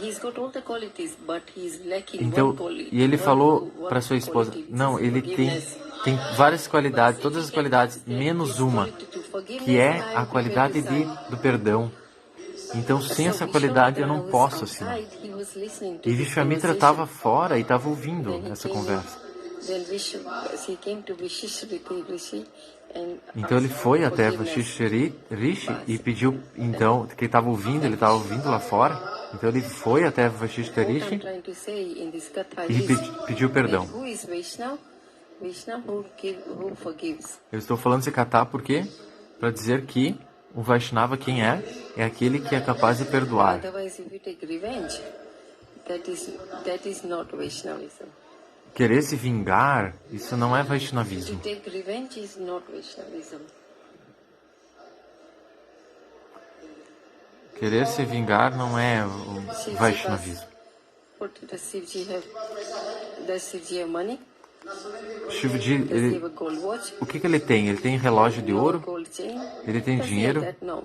he's got all the qualities, but he's lacking
então
one quality.
e ele
one-
falou
one
para sua esposa,
quality, which
não,
is
ele tem
forgiveness.
várias qualidades, todas as qualidades, menos uma, que é a qualidade do perdão. Então, sem essa qualidade, eu não posso assinar. E Vishwamitra estava fora e estava ouvindo essa conversa. Então, ele foi até Vashishta Rishi e pediu, então, que ele estava ouvindo lá fora. Então, ele foi até Vashishta Rishi e pediu perdão. Eu estou falando de Katha porque para dizer que o Vaishnava quem é aquele que é capaz de perdoar.
Otherwise, if you take revenge, that is not Vaishnavism.
Querer se vingar, isso não é
To
Vaishnavismo.
take revenge is not Vaishnavism.
Querer se vingar não é o Vaishnavismo.
Does Shivji have money?
Shivji,
Does he have a gold watch?
o que ele tem? Ele tem relógio de ouro,
Gold chain?
ele tem
Does he have
dinheiro,
that? No.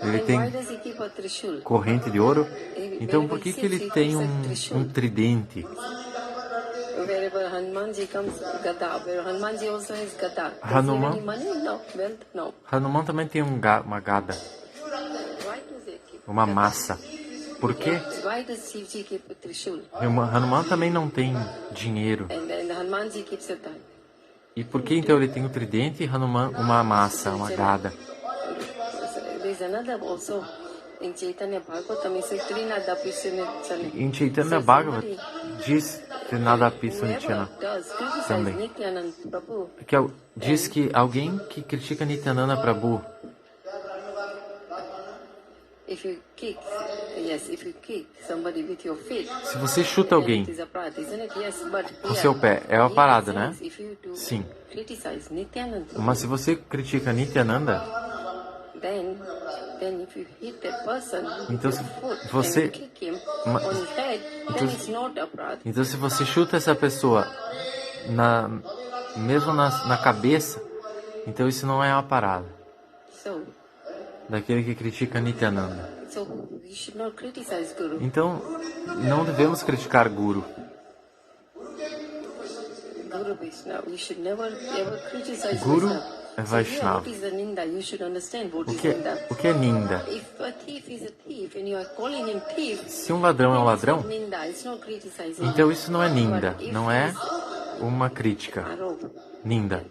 ele
Then why
tem
does he keep a trishul?
corrente de ouro. Então, por que ele tem um tridente?
Wherever Hanumanji comes, Gada. Where Hanumanji also has Gada. Does he have
Hanuman?
any money? No. Wealth? No.
Hanuman também tem uma gada,
Why does he keep
uma
Gada?
massa. Por quê?
Why does Shivji keep a trishul?
Hanuman também não tem dinheiro.
And then Hanumanji keeps a dime.
E por que então ele tem o tridente e Hanuman uma massa, uma gada?
There's another also in Chaitanya Bhagavatam. It says Trinada Pisunichana.
Em Chaitanya Bhagavat diz Trinadapi Sunichana
Whoever does criticize
também.
Nityananda Prabhu,
Diz que alguém que critica Nityananda Prabhu,
if you kick somebody with your feet,
se você chuta
then
alguém
it is aparadha, isn't it? Yes, but
com seu pé, é uma
here
parada,
it
né?
says, if you do
Sim.
criticize Nityananda Prabhu,
Mas se você critica Nityananda,
then if you hit that person
Então,
with
se
your foot
você-
and kick him
Ma-
on his head,
então-
then it's not aparadha.
então se você chuta essa pessoa mesmo na cabeça, então isso não é uma parada
So
daquele que critica Nityananda.
you should not criticize Guru.
Então, não devemos criticar Guru.
Guru Vaishnava, you should never ever criticize
Guru
Vaishnava.
é
So here,
Vaishnava.
what is the ninda? You should understand what
O
is
que,
ninda.
o que é ninda?
If a thief is a thief and you are calling him thief,
Se um ladrão é um
then it's
ladrão,
not ninda, it's not criticizing.
então isso não é ninda,
But if
não é
he's
uma crítica.
arrow,
Ninda.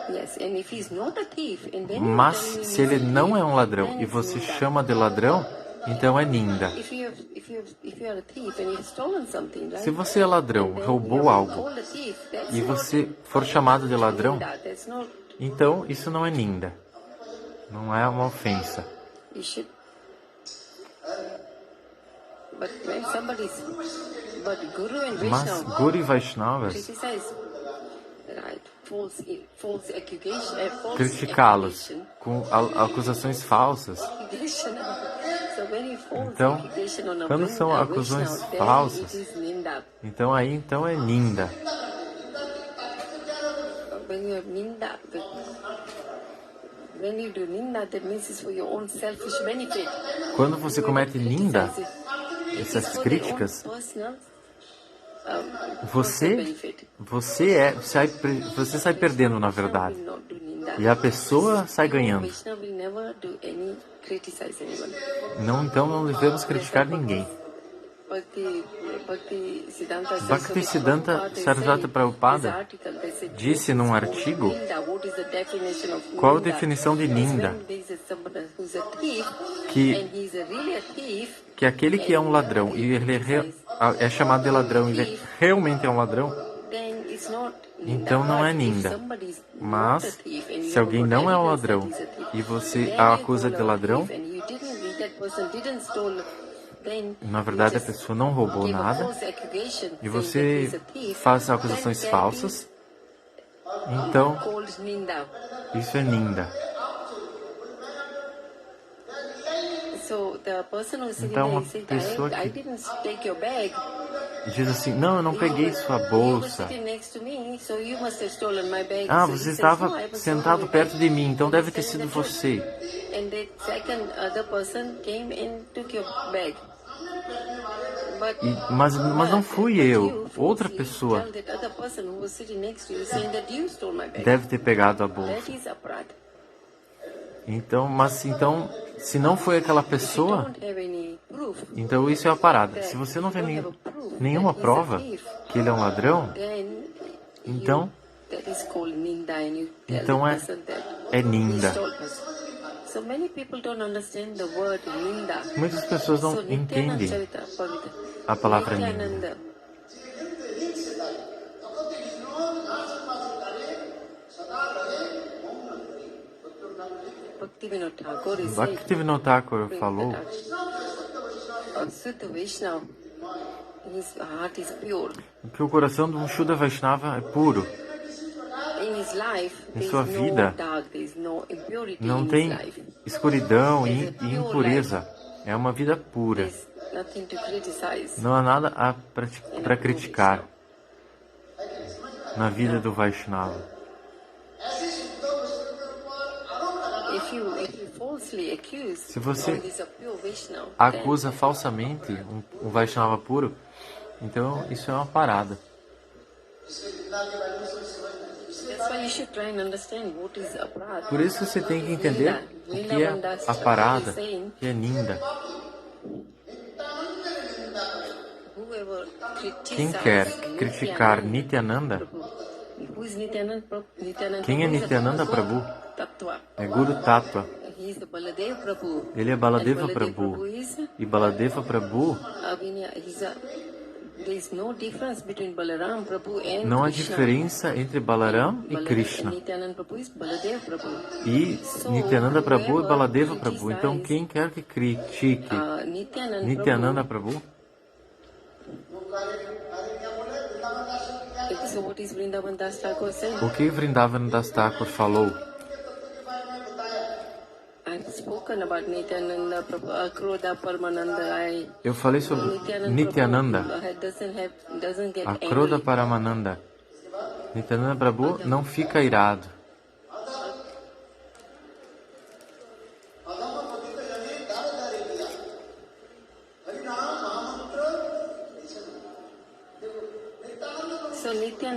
yes, and if he's not a thief, and then
Mas
you tell him
se
he's
ele
a
não
thief,
é um ladrão
then
e
it's
você
ninda.
chama de ladrão, então é ninda.
If you are a thief and you've stolen something, right?
Se você é ladrão,
And then
roubou
you are
algo,
called a thief, that's
e
not
você for chamado de ladrão,
ninda, that's not.
então isso não é ninda. Não é uma ofensa.
You should. But when somebody's. But Guru and
Mas
Vaishnava
Guru e Vaishnavas,
criticize, right? False accusation.
criticá-los com acusações falsas.
Accusation. So when you false
Então,
accusation on a
quando são
Vaishnava,
acusações
then
falsas,
it is ninda.
então aí então é ninda.
When you have ninda, when you do ninda, that means it's for your own selfish benefit.
Quando você comete ninda,
Criticize it. It is
essas
for
críticas,
their own personal,
você
benefit.
você sai perdendo na verdade.
Will not do ninda.
E a pessoa sai ganhando.
Vaishnava will never do any criticize anyone.
Não, então não devemos criticar ninguém. Bhaktisiddhanta Sarasvati Prabhupada disse num artigo qual a definição de ninda, que aquele que é um ladrão e ele é chamado de ladrão e ele realmente é um ladrão, então não é ninda. Mas se alguém não é um ladrão e você a acusa de ladrão, na verdade a pessoa não roubou nada e você faz acusações falsas, então isso é ninda. Então a pessoa que diz assim, não, eu não peguei sua bolsa. Ah, você estava sentado perto de mim, então deve ter sido você. Mas não fui eu, outra pessoa deve ter pegado a bolsa. Então, se não foi aquela pessoa, então isso é a parada. Se você não tem nenhuma prova que ele é um ladrão, então é ninda. Muitas pessoas não entendem a palavra ninda. Bhaktivinoda Thakur falou que o coração de um Shuddha Vaishnava é puro. Em sua vida não tem escuridão e impureza. É uma vida pura. Não há nada para criticar na vida do Vaishnava. Se você acusa falsamente um Vaishnava puro, então isso é uma parada. Por isso você tem que entender o que é a parada, o que é ninda. Quem quer criticar Nityananda, quem é Nityananda Prabhu? É Guru Tattva. Ele é Baladeva Prabhu. E Baladeva Prabhu, não há diferença entre Balaram e Krishna. E Nityananda Prabhu e Baladeva Prabhu. Então quem quer que critique Nityananda Prabhu, o que Vrindavan Das Thakur falou? Eu falei sobre Nityananda, Akrodha Paramananda. Nityananda Prabhu não fica irado.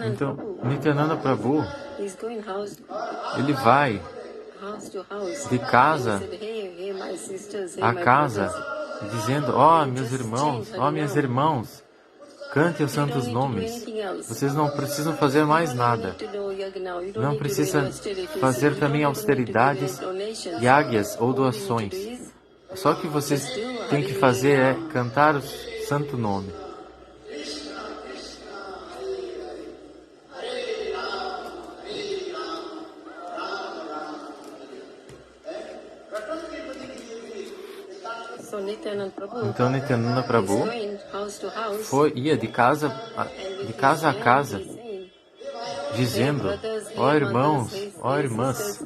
Então, Nityananda Prabhu, ele vai de casa a casa, dizendo, ó meus irmãos, ó minhas irmãos, cante os santos nomes. Vocês não precisam fazer mais nada. Não precisa fazer também austeridades, yagyas ou doações. Só o que vocês têm que fazer é cantar o santo nome. Então Nityananda Prabhu ia de casa a casa, dizendo, ó irmãos, ó irmãs,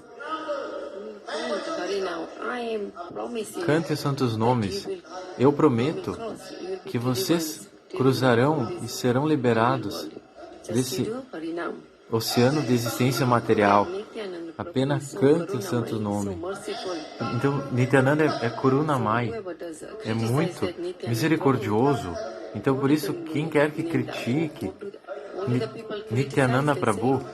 cante os santos nomes. Eu prometo que vocês cruzarão e serão liberados desse oceano de existência material. Apenas cante o santo nome. Então, Nityananda é Karunamai, é muito misericordioso. Então, por isso, quem quer que critique Nityananda Prabhu,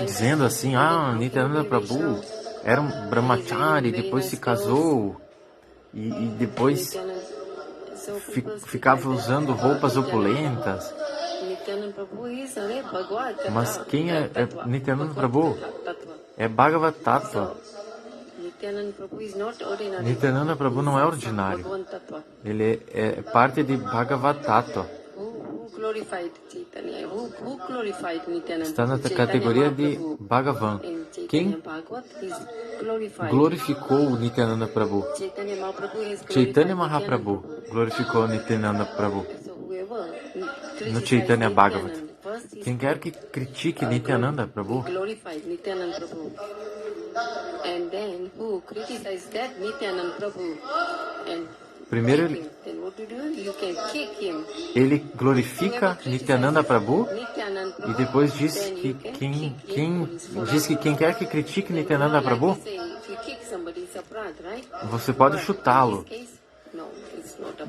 dizendo assim, Nityananda Prabhu era um brahmachari, depois se casou e depois ficava usando roupas opulentas. Mas quem é Nityananda Prabhu? É Bhagavad Tattva. Nityananda Prabhu não é ordinário. Ele é parte de Bhagavad Tattva. Está na categoria de Bhagavan. Quem glorificou Nityananda Prabhu? Chaitanya Mahaprabhu glorificou Nityananda Prabhu no Chaitanya Bhagavat. Quem quer que critique Nityananda Prabhu, primeiro ele glorifica Nityananda Prabhu e depois diz que quem quer que critique Nityananda Prabhu, você pode chutá-lo.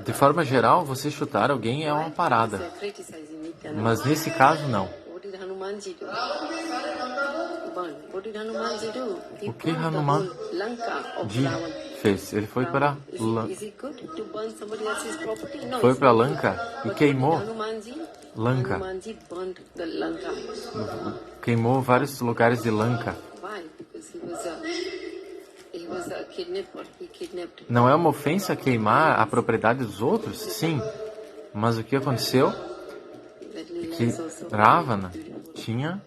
De forma geral, você chutar alguém é uma parada. Mas nesse caso, não. O que Hanumanji fez? Ele foi para Lanka e queimou Lanka. Queimou vários lugares de Lanka. Não é uma ofensa queimar a propriedade dos outros? Sim. Mas o que aconteceu? Que Ravana tinha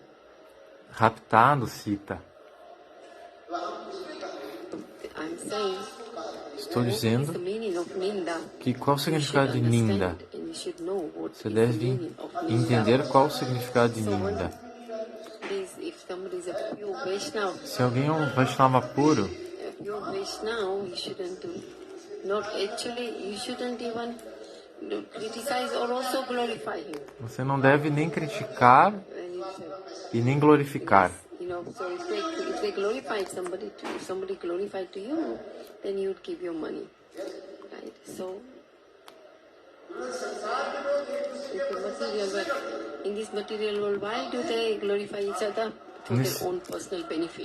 raptado Sita. Estou dizendo que qual o significado de Ninda? Você deve entender qual o significado de Ninda. Se alguém é um Vaishnava puro, você não deve nem criticar e nem glorificar.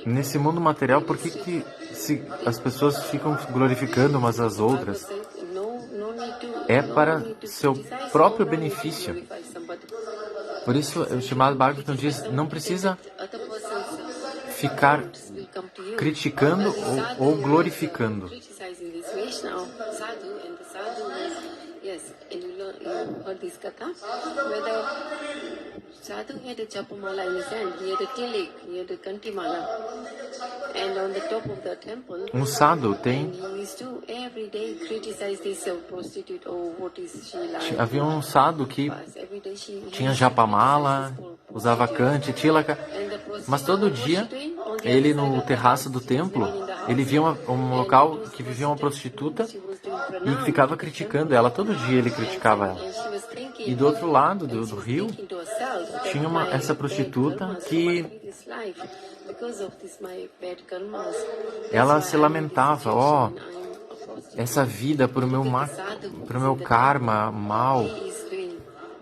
Nesse mundo material, por que as pessoas ficam glorificando umas às outras? É para seu próprio benefício. Por isso, o Srimad Bhagavatam diz, não precisa ficar criticando ou glorificando. Um sadhu tem... Havia um sadhu que tinha japamala, usava kante, tilaka, mas todo dia ele no terraço do templo, ele via um local que vivia uma prostituta e ficava criticando ela. Todo dia ele criticava ela. E do outro lado do rio tinha essa prostituta que ela se lamentava, essa vida por meu karma mal,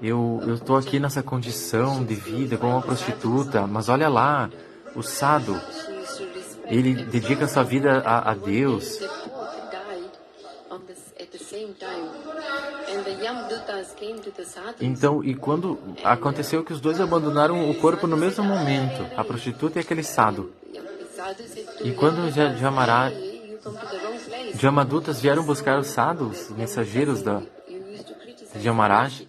eu estou aqui nessa condição de vida como uma prostituta, mas olha lá, o sadhu, ele dedica sua vida a Deus. Então, e quando aconteceu que os dois abandonaram o corpo no mesmo momento, a prostituta e aquele sadhu. E quando os Jamadutas vieram buscar os sadhus, mensageiros de Yamaraj,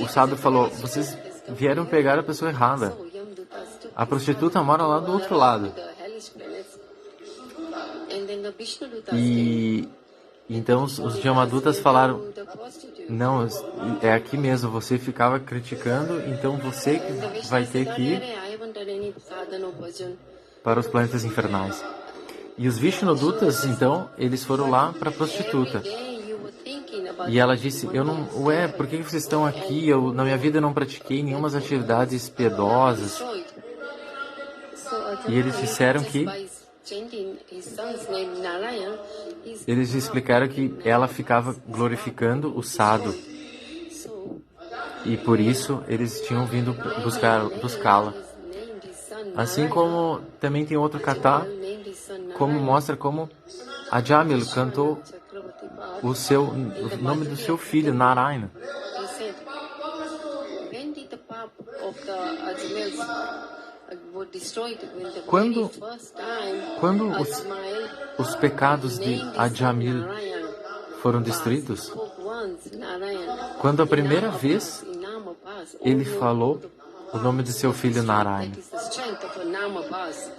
o sadhu falou, vocês vieram pegar a pessoa errada. A prostituta mora lá do outro lado. E então os Jamadutas falaram, não, é aqui mesmo, você ficava criticando, então você que vai ter que ir para os planetas infernais. E os Vishnudutas, então, eles foram lá para a prostituta. E ela disse, por que vocês estão aqui? Na minha vida eu não pratiquei nenhumas atividades piedosas. E eles disseram que eles explicaram que ela ficava glorificando o sadhu. E por isso eles tinham vindo buscá-la. Assim como também tem outro kata, como mostra como Ajamil cantou o nome do seu filho, Narayana.
He said, when did the path of the Ajmels were destroyed? When the
Quando-
very first time
quando
Ajmal
Os pecados de
named his son
Ajamil
Narayan,
foram destruídos,
spoke once Narayan.
quando a
In
primeira
Nama
vez
Pass, in Nama Pass,
ele
all
falou o nome de seu filho Narayana.
that is the strength of a Nama Pass.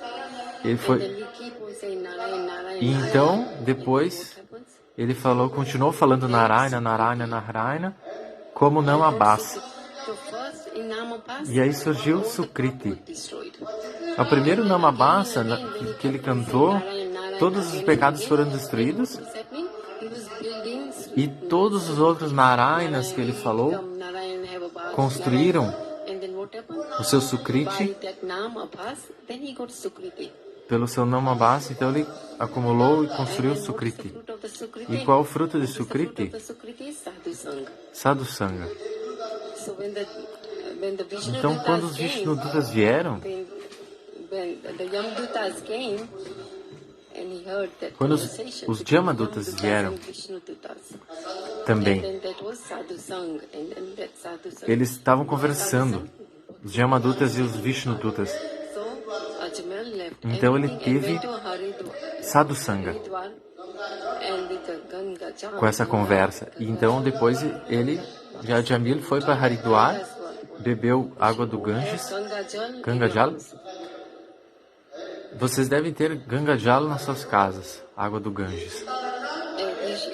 Ele
And
foi,
then we keep on saying Narayan, Narayan,
e
Narayan.
então,
What
depois,
happens?
ele continuou falando Narayana, Narayana, Narayana, como Namabás.
The first in Nama Pass,
E aí surgiu
all the
Sukriti.
were destroyed.
O primeiro Namabasa que ele cantou, todos os pecados foram destruídos,
What was happening? He was building
e todos os outros Narayanas que ele falou
Narayan have a pass,
construíram
and then what happened?
o seu
By
Sukriti
that Nama Pass, then he got Sukriti.
pelo seu Namabasa, então ele acumulou e construiu
And then what's the
Sukriti.
fruit of the Sukriti?
E qual o fruto de
The fruit of
Sukriti?
the Sukriti is Sadhu Sangha.
Sadhu Sangha.
So when the Vishnu
Então, quando
Dutas
os
came,
Vishnudutas vieram,
when the Yamdutas came, and he heard that
Quando
conversation
os
between
Jamadutas
Yamdutas
vieram
and Vishnudutas. And
também,
then that was Sadhu Sangha, and then that Sadhu Sangha.
eles estavam conversando, os Jamadutas e os Vishnudutas.
So Ajmal left
Então ele
everything and
teve
went to Haridwar.
Sadhu Sangha
Haridwar, and with the Ganga Jal.
com essa conversa. E então depois ele, já Jamil, foi para Haridwar, bebeu água do Ganges. Ganga Jal? Vocês devem ter Ganga Jal nas suas casas, água do Ganges.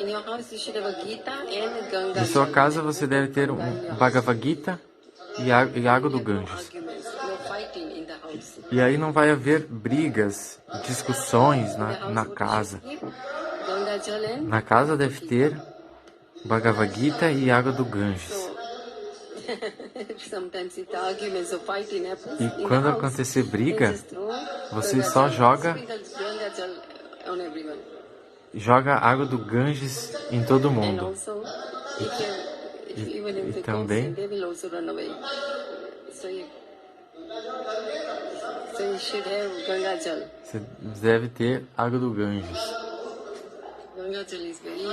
In your house you should have a Gita and Ganga
Em sua
Jal.
casa você deve ter um Bhagavad Gita e água do Ganges.
Arguments, no fighting in the house.
E aí não vai haver brigas, discussões na casa.
Ganga Jal and
Na casa deve ter Bhagavad Gita e água do Ganges.
sometimes if the arguments or fighting happens
E
in the
quando
house,
acontecer
they
briga,
just throw
você
Ganga
só
Jal,
joga
sprinkle Ganga Jal on everyone.
joga água do Ganges em todo
And
mundo.
also, even if
e
they
também-
come, they will also run away. So you should have Ganga Jal.
Você deve ter água do Ganges.
Ganga Jal is very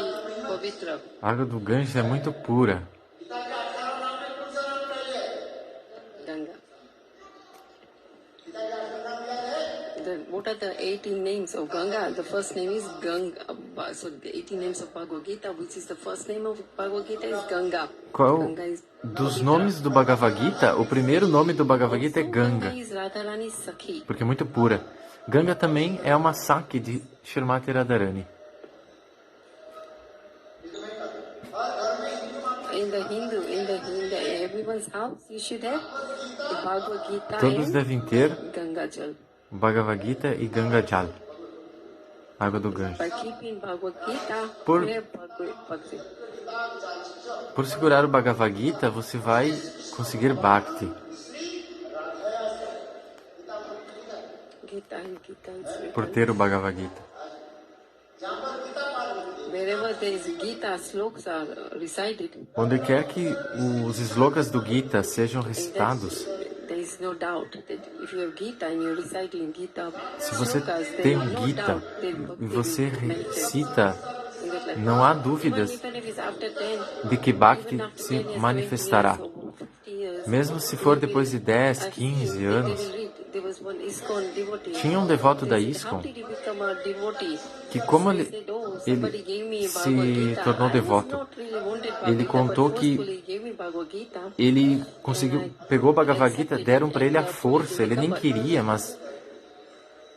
pavitra.
A água do Ganges é muito pura.
Ganga. What are the 18 names of Ganga? The first name is Ganga. So the 18 names of Bhagavad Gita, which is the first name of Bhagavad Gita is Ganga.
Qual
Ganga is
dos nomes do Bhagavad Gita? O primeiro nome do Bhagavad Gita é Ganga,
is Radharani Sakhi.
porque é muito pura. Ganga também é uma Sakhi de Srimati Radharani.
In the Hindu, everyone's house, you should have the Bhagavad Gita
Todos
and
devem ter
Ganga Jal.
Bhagavad Gita e Ganga Jal, água do Ganges.
By keeping Bhagavad Gita,
Por-
you have Bhakti.
Por segurar o Bhagavad Gita, você vai conseguir Bhakti.
Gita and Gita is
Por ter o Bhagavad Gita.
wherever there is Gita, slokas are recited.
Onde quer que os slokas do Gita sejam recitados,
There is no doubt that if you have Gita and you're reciting Gita
se você
slokas, there
tem
is
um
no
Gita
doubt that Bhakti
e você
will manifest
recita,
in that life.
não há dúvidas
Even if it's after 10,
de que Bhakti
even after
se
10 years,
manifestará.
20 years, or 50 years,
Mesmo se for depois de 10,
I
15
they
anos.
will read. There was one ISKCON devotee.
Tinha um devoto da
They said,
ISKCON
how did you become a devotee?
que como
He
ele,
said, "Oh, somebody
ele
gave me
se
Bhagavad Gita.
tornou
I was
devoto.
not really wanted Bhagavad
Ele
Gita,
contou
but
que
forcefully he gave me Bhagavad Gita.
ele conseguiu, pegou o Bhagavad Gita, deram para ele a força, ele nem queria, mas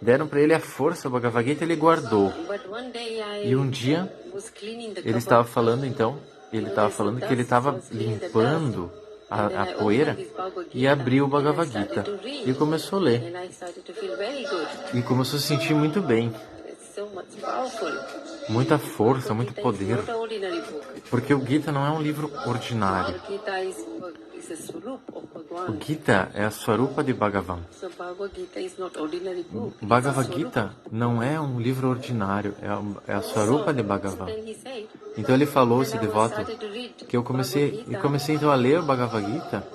deram para ele a força o Bhagavad Gita, ele guardou.
But one day
E um dia
was cleaning the
ele estava falando então, ele estava falando que ele estava limpando a poeira e abriu o Bhagavad Gita e começou a ler
and I started to feel very good.
e começou a se sentir muito bem,
It's so much powerful.
muita força, muito
Gita
poder,
is not an ordinary book.
porque o Gita não é um livro ordinário.
Gita is a swarup of
O
Bhagwan.
Gita é a Swarupa de Bhagavan.
So Bhagavad Gita is not ordinary book.
O Bhagavad Gita não é um livro ordinário, é a Swarupa de Bhagavan.
Then he said,
Então ele falou, esse
when I
devoto,
started to read
que eu comecei então a ler o Bhagavad Gita.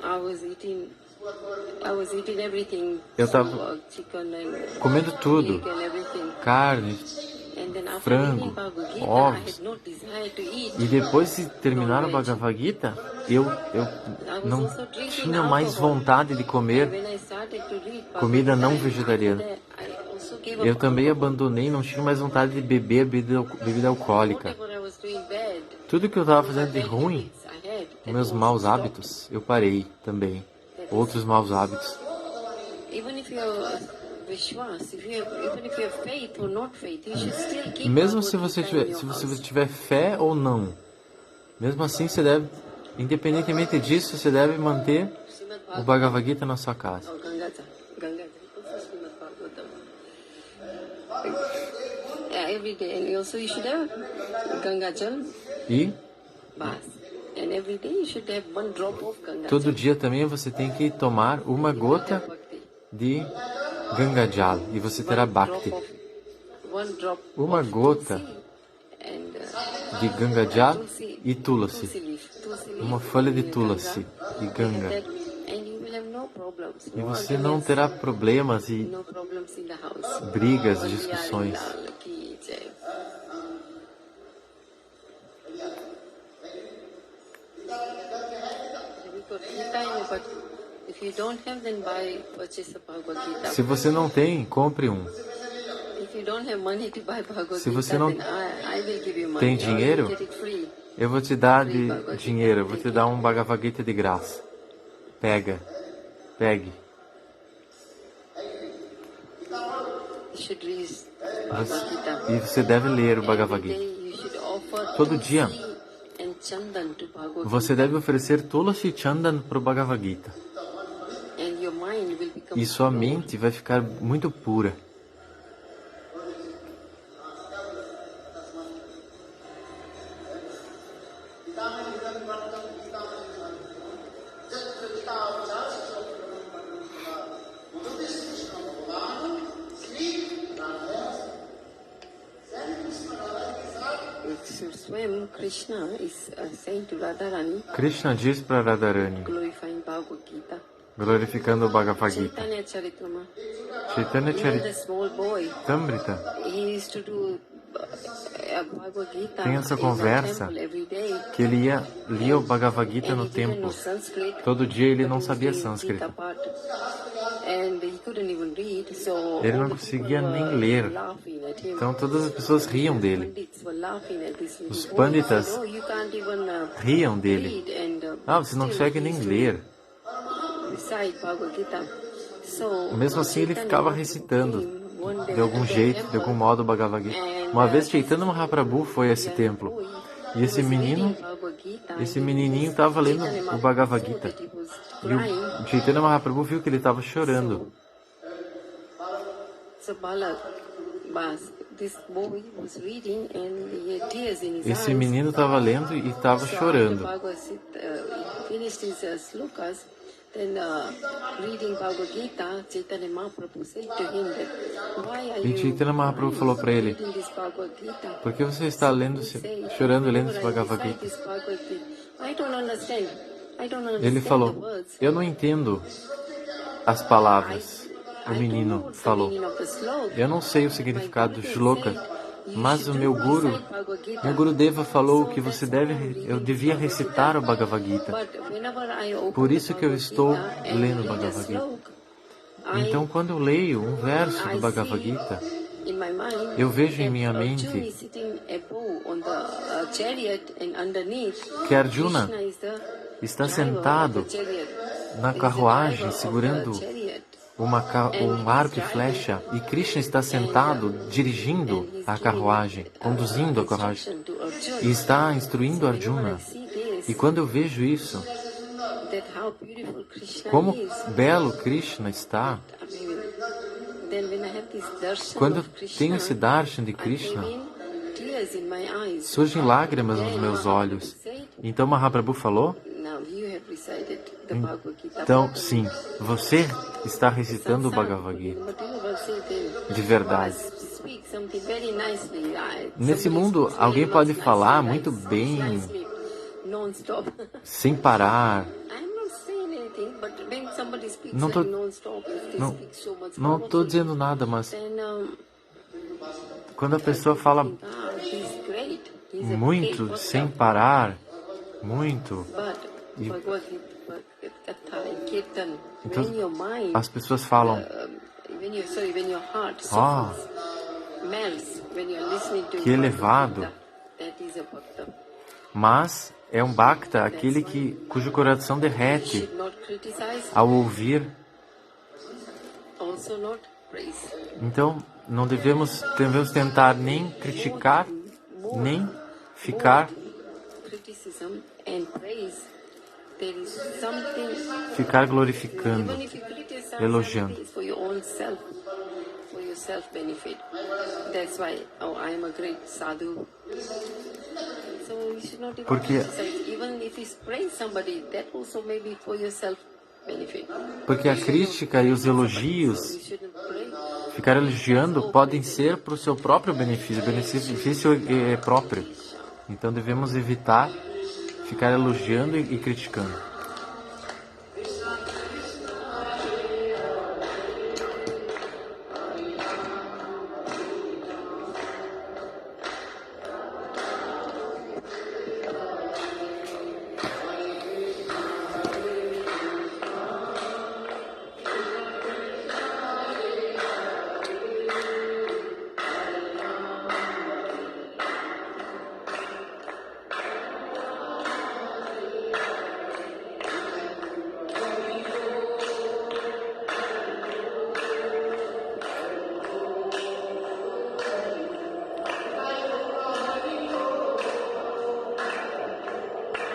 I was eating I was eating everything.
Eu tava
Chicken and
comendo tudo,
egg and everything.
carne,
And then after
frango,
reading Bhagavad Gita, I
ovos.
had no desire to eat.
E depois de terminar o Bhagavad Gita, eu não tinha mais vontade de comer
When I started to read Bhagavad
comida não
Gita,
vegetariana.
I also gave up
Eu também abandonei, não tinha mais vontade de beber bebida alcoólica.
whatever I was doing bad.
Tudo que eu estava fazendo de ruim,
I had.
meus maus hábitos, eu parei também. Outros maus hábitos.
Even if you have Vishwas, even if you have faith or not faith, you should still keep
Mesmo
Bhagavad
se você
Gita in
tiver,
your
se você
house.
tiver fé ou não, mesmo assim você deve, independentemente disso, você deve manter
Srimad
o
Bhagavatam.
Bhagavad Gita na sua casa.
Oh, Gangata. Also Srimad Bhagavatam. Yeah, every day. And also you should have Gangajal
E
Bas. And every day you should have one drop of Gangajal.
todo dia também você tem que tomar uma gota
Bhakti.
de Gangajal e você terá Bhakti.
One drop
Uma
of
gota
tulsi and
de Gangajal
tulsi,
e
tulsi
Tulasi.
leaf. Tulsi leaf
Uma folha de
in
Tulasi e Ganga.
That, and you will have no problems.
E
No
você não
arguments,
terá problemas e
no problems in the house.
brigas,
Bali
discussões.
Lal ki jai. We got Gita, but if you don't have, then buy, purchase a Bhagavad Gita.
Se você não tem, compre um.
If you don't have money to buy Bhagavad
Se
Gita,
você não
then I will give you money.
tem
or you
dinheiro,
get it free.
Eu vou te dar de dinheiro, eu vou te dar um Bhagavad Gita de graça. Pegue.
You should read
Você-
Bhagavad Gita.
E você deve ler o Bhagavad
Every
Gita.
day you should offer
Todo dia.
tulsi and chandan to Bhagavad
Você deve oferecer Tulasi e Chandan para o Bhagavad Gita.
Gita, and your mind will become
E sua
pure.
mente vai ficar muito pura.
So Swam Krishna is saying to Radharani,
Krishna diz para Radharani,
glorifying Bhagavad Gita.
glorificando o Bhagavad Gita.
Chaitanya Charitamrita,
Chaitanya
even the small boy,
Charitamrita
he used to do Bhagavad Gita
tem essa
in the
conversa
temple every day.
que ele lia o Bhagavad Gita
And
no
he didn't know
templo.
Sanskrit,
Todo dia ele
but
não
he was
sabia
doing
sânscrito.
Gita part. And he couldn't even read, so
Ele não
all the
conseguia
people
nem
were
ler.
laughing at him.
Então todas as pessoas riam dele.
Pandits were laughing at this little
Os
boy.
panditas
They said, "Oh, you can't even,
riam dele.
read and,
Ah, você não
still
consegue nem
he's
ler.
recite Bhagavad Gita." So,
Mesmo assim ele
Chaitanya
ficava
Mahaprabhu
recitando
came one day
de algum
to the
jeito, de
temple,
algum modo o Bhagavad Gita. Uma vez Chaitanya Mahaprabhu foi a esse templo. E esse menino, esse menininho estava lendo o Bhagavad Gita. E o Chaitanya Mahaprabhu viu que ele estava chorando.
So Bala Bas, this boy was reading and he had tears in his
Esse
eyes.
menino estava lendo e estava
So
chorando.
after Bhagavad Gita, he finished his slokas, then reading Bhagavad Gita, Chaitanya Mahaprabhu said to him that, why are
E
you
Chaitanya Mahaprabhu falou para ele,
reading this Bhagavad Gita?
por que você está lendo, chorando e lendo esse Bhagavad
Recite
Gita?
this Bhagavad Gita. I don't understand. I don't understand
Ele
the
falou,
words.
eu não entendo as palavras. O
I don't know
menino
what's the
falou,
meaning of the sloka.
eu não sei o significado do shloka, mas o meu guru, meu Gurudeva falou que você eu devia recitar o Bhagavad Gita. Por isso que eu estou lendo o Bhagavad Gita. Então, quando eu leio um verso do Bhagavad Gita, eu vejo em minha mente que Arjuna está sentado na carruagem segurando um arco e flecha, e Krishna está sentado dirigindo a carruagem, conduzindo a carruagem, e está instruindo Arjuna. E quando eu vejo isso, como belo Krishna está, quando eu tenho esse darshan de Krishna, surgem lágrimas nos meus olhos. Então Mahaprabhu falou, então sim, você está recitando o Bhagavad Gita de verdade. Nesse mundo, alguém pode falar muito bem, sem parar.
somebody speaks
Não tô-
like non-stop, if they
não-
speak so much
Não tô
powerfully,
dizendo nada, mas
then
quando a pessoa fala
he's great. He's a
muito,
great
sem
Bhakta.
parar, muito,
But
E-
Bhagavad Gita and Kirtan,
Então,
when your mind,
as pessoas falam,
when your heart
Ah.
softens, melts, when you're listening to
Que elevado.
Bhagavad Gita, that is a Bhakta.
mas é um bhakta, aquele cujo coração derrete
Should not criticize,
ao ouvir.
also not praise.
Então, não devemos tentar nem criticar, nem ficar
Criticism and praise, there is something.
ficar glorificando.
Even if you criticize
elogiando.
somebody, it's for your own self, for your self benefit. That's why, I am a great sadhu. So you should not even
Porque-
criticize. Even if you praise somebody, that also may be for your self benefit.
Porque a crítica e os elogios,
You shouldn't praise.
ficar elogiando, podem ser para o seu próprio benefício próprio. Então devemos evitar ficar elogiando e criticando.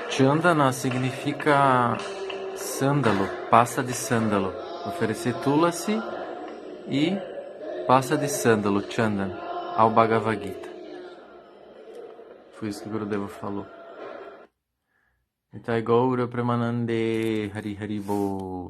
Chandana significa sândalo, pasta de sândalo. Oferecer tulasi e pasta de sândalo, Chandana, ao Bhagavad Gita. Foi isso que o Gurudeva falou. Nitai Gaura Premanande Hari Hari Bo.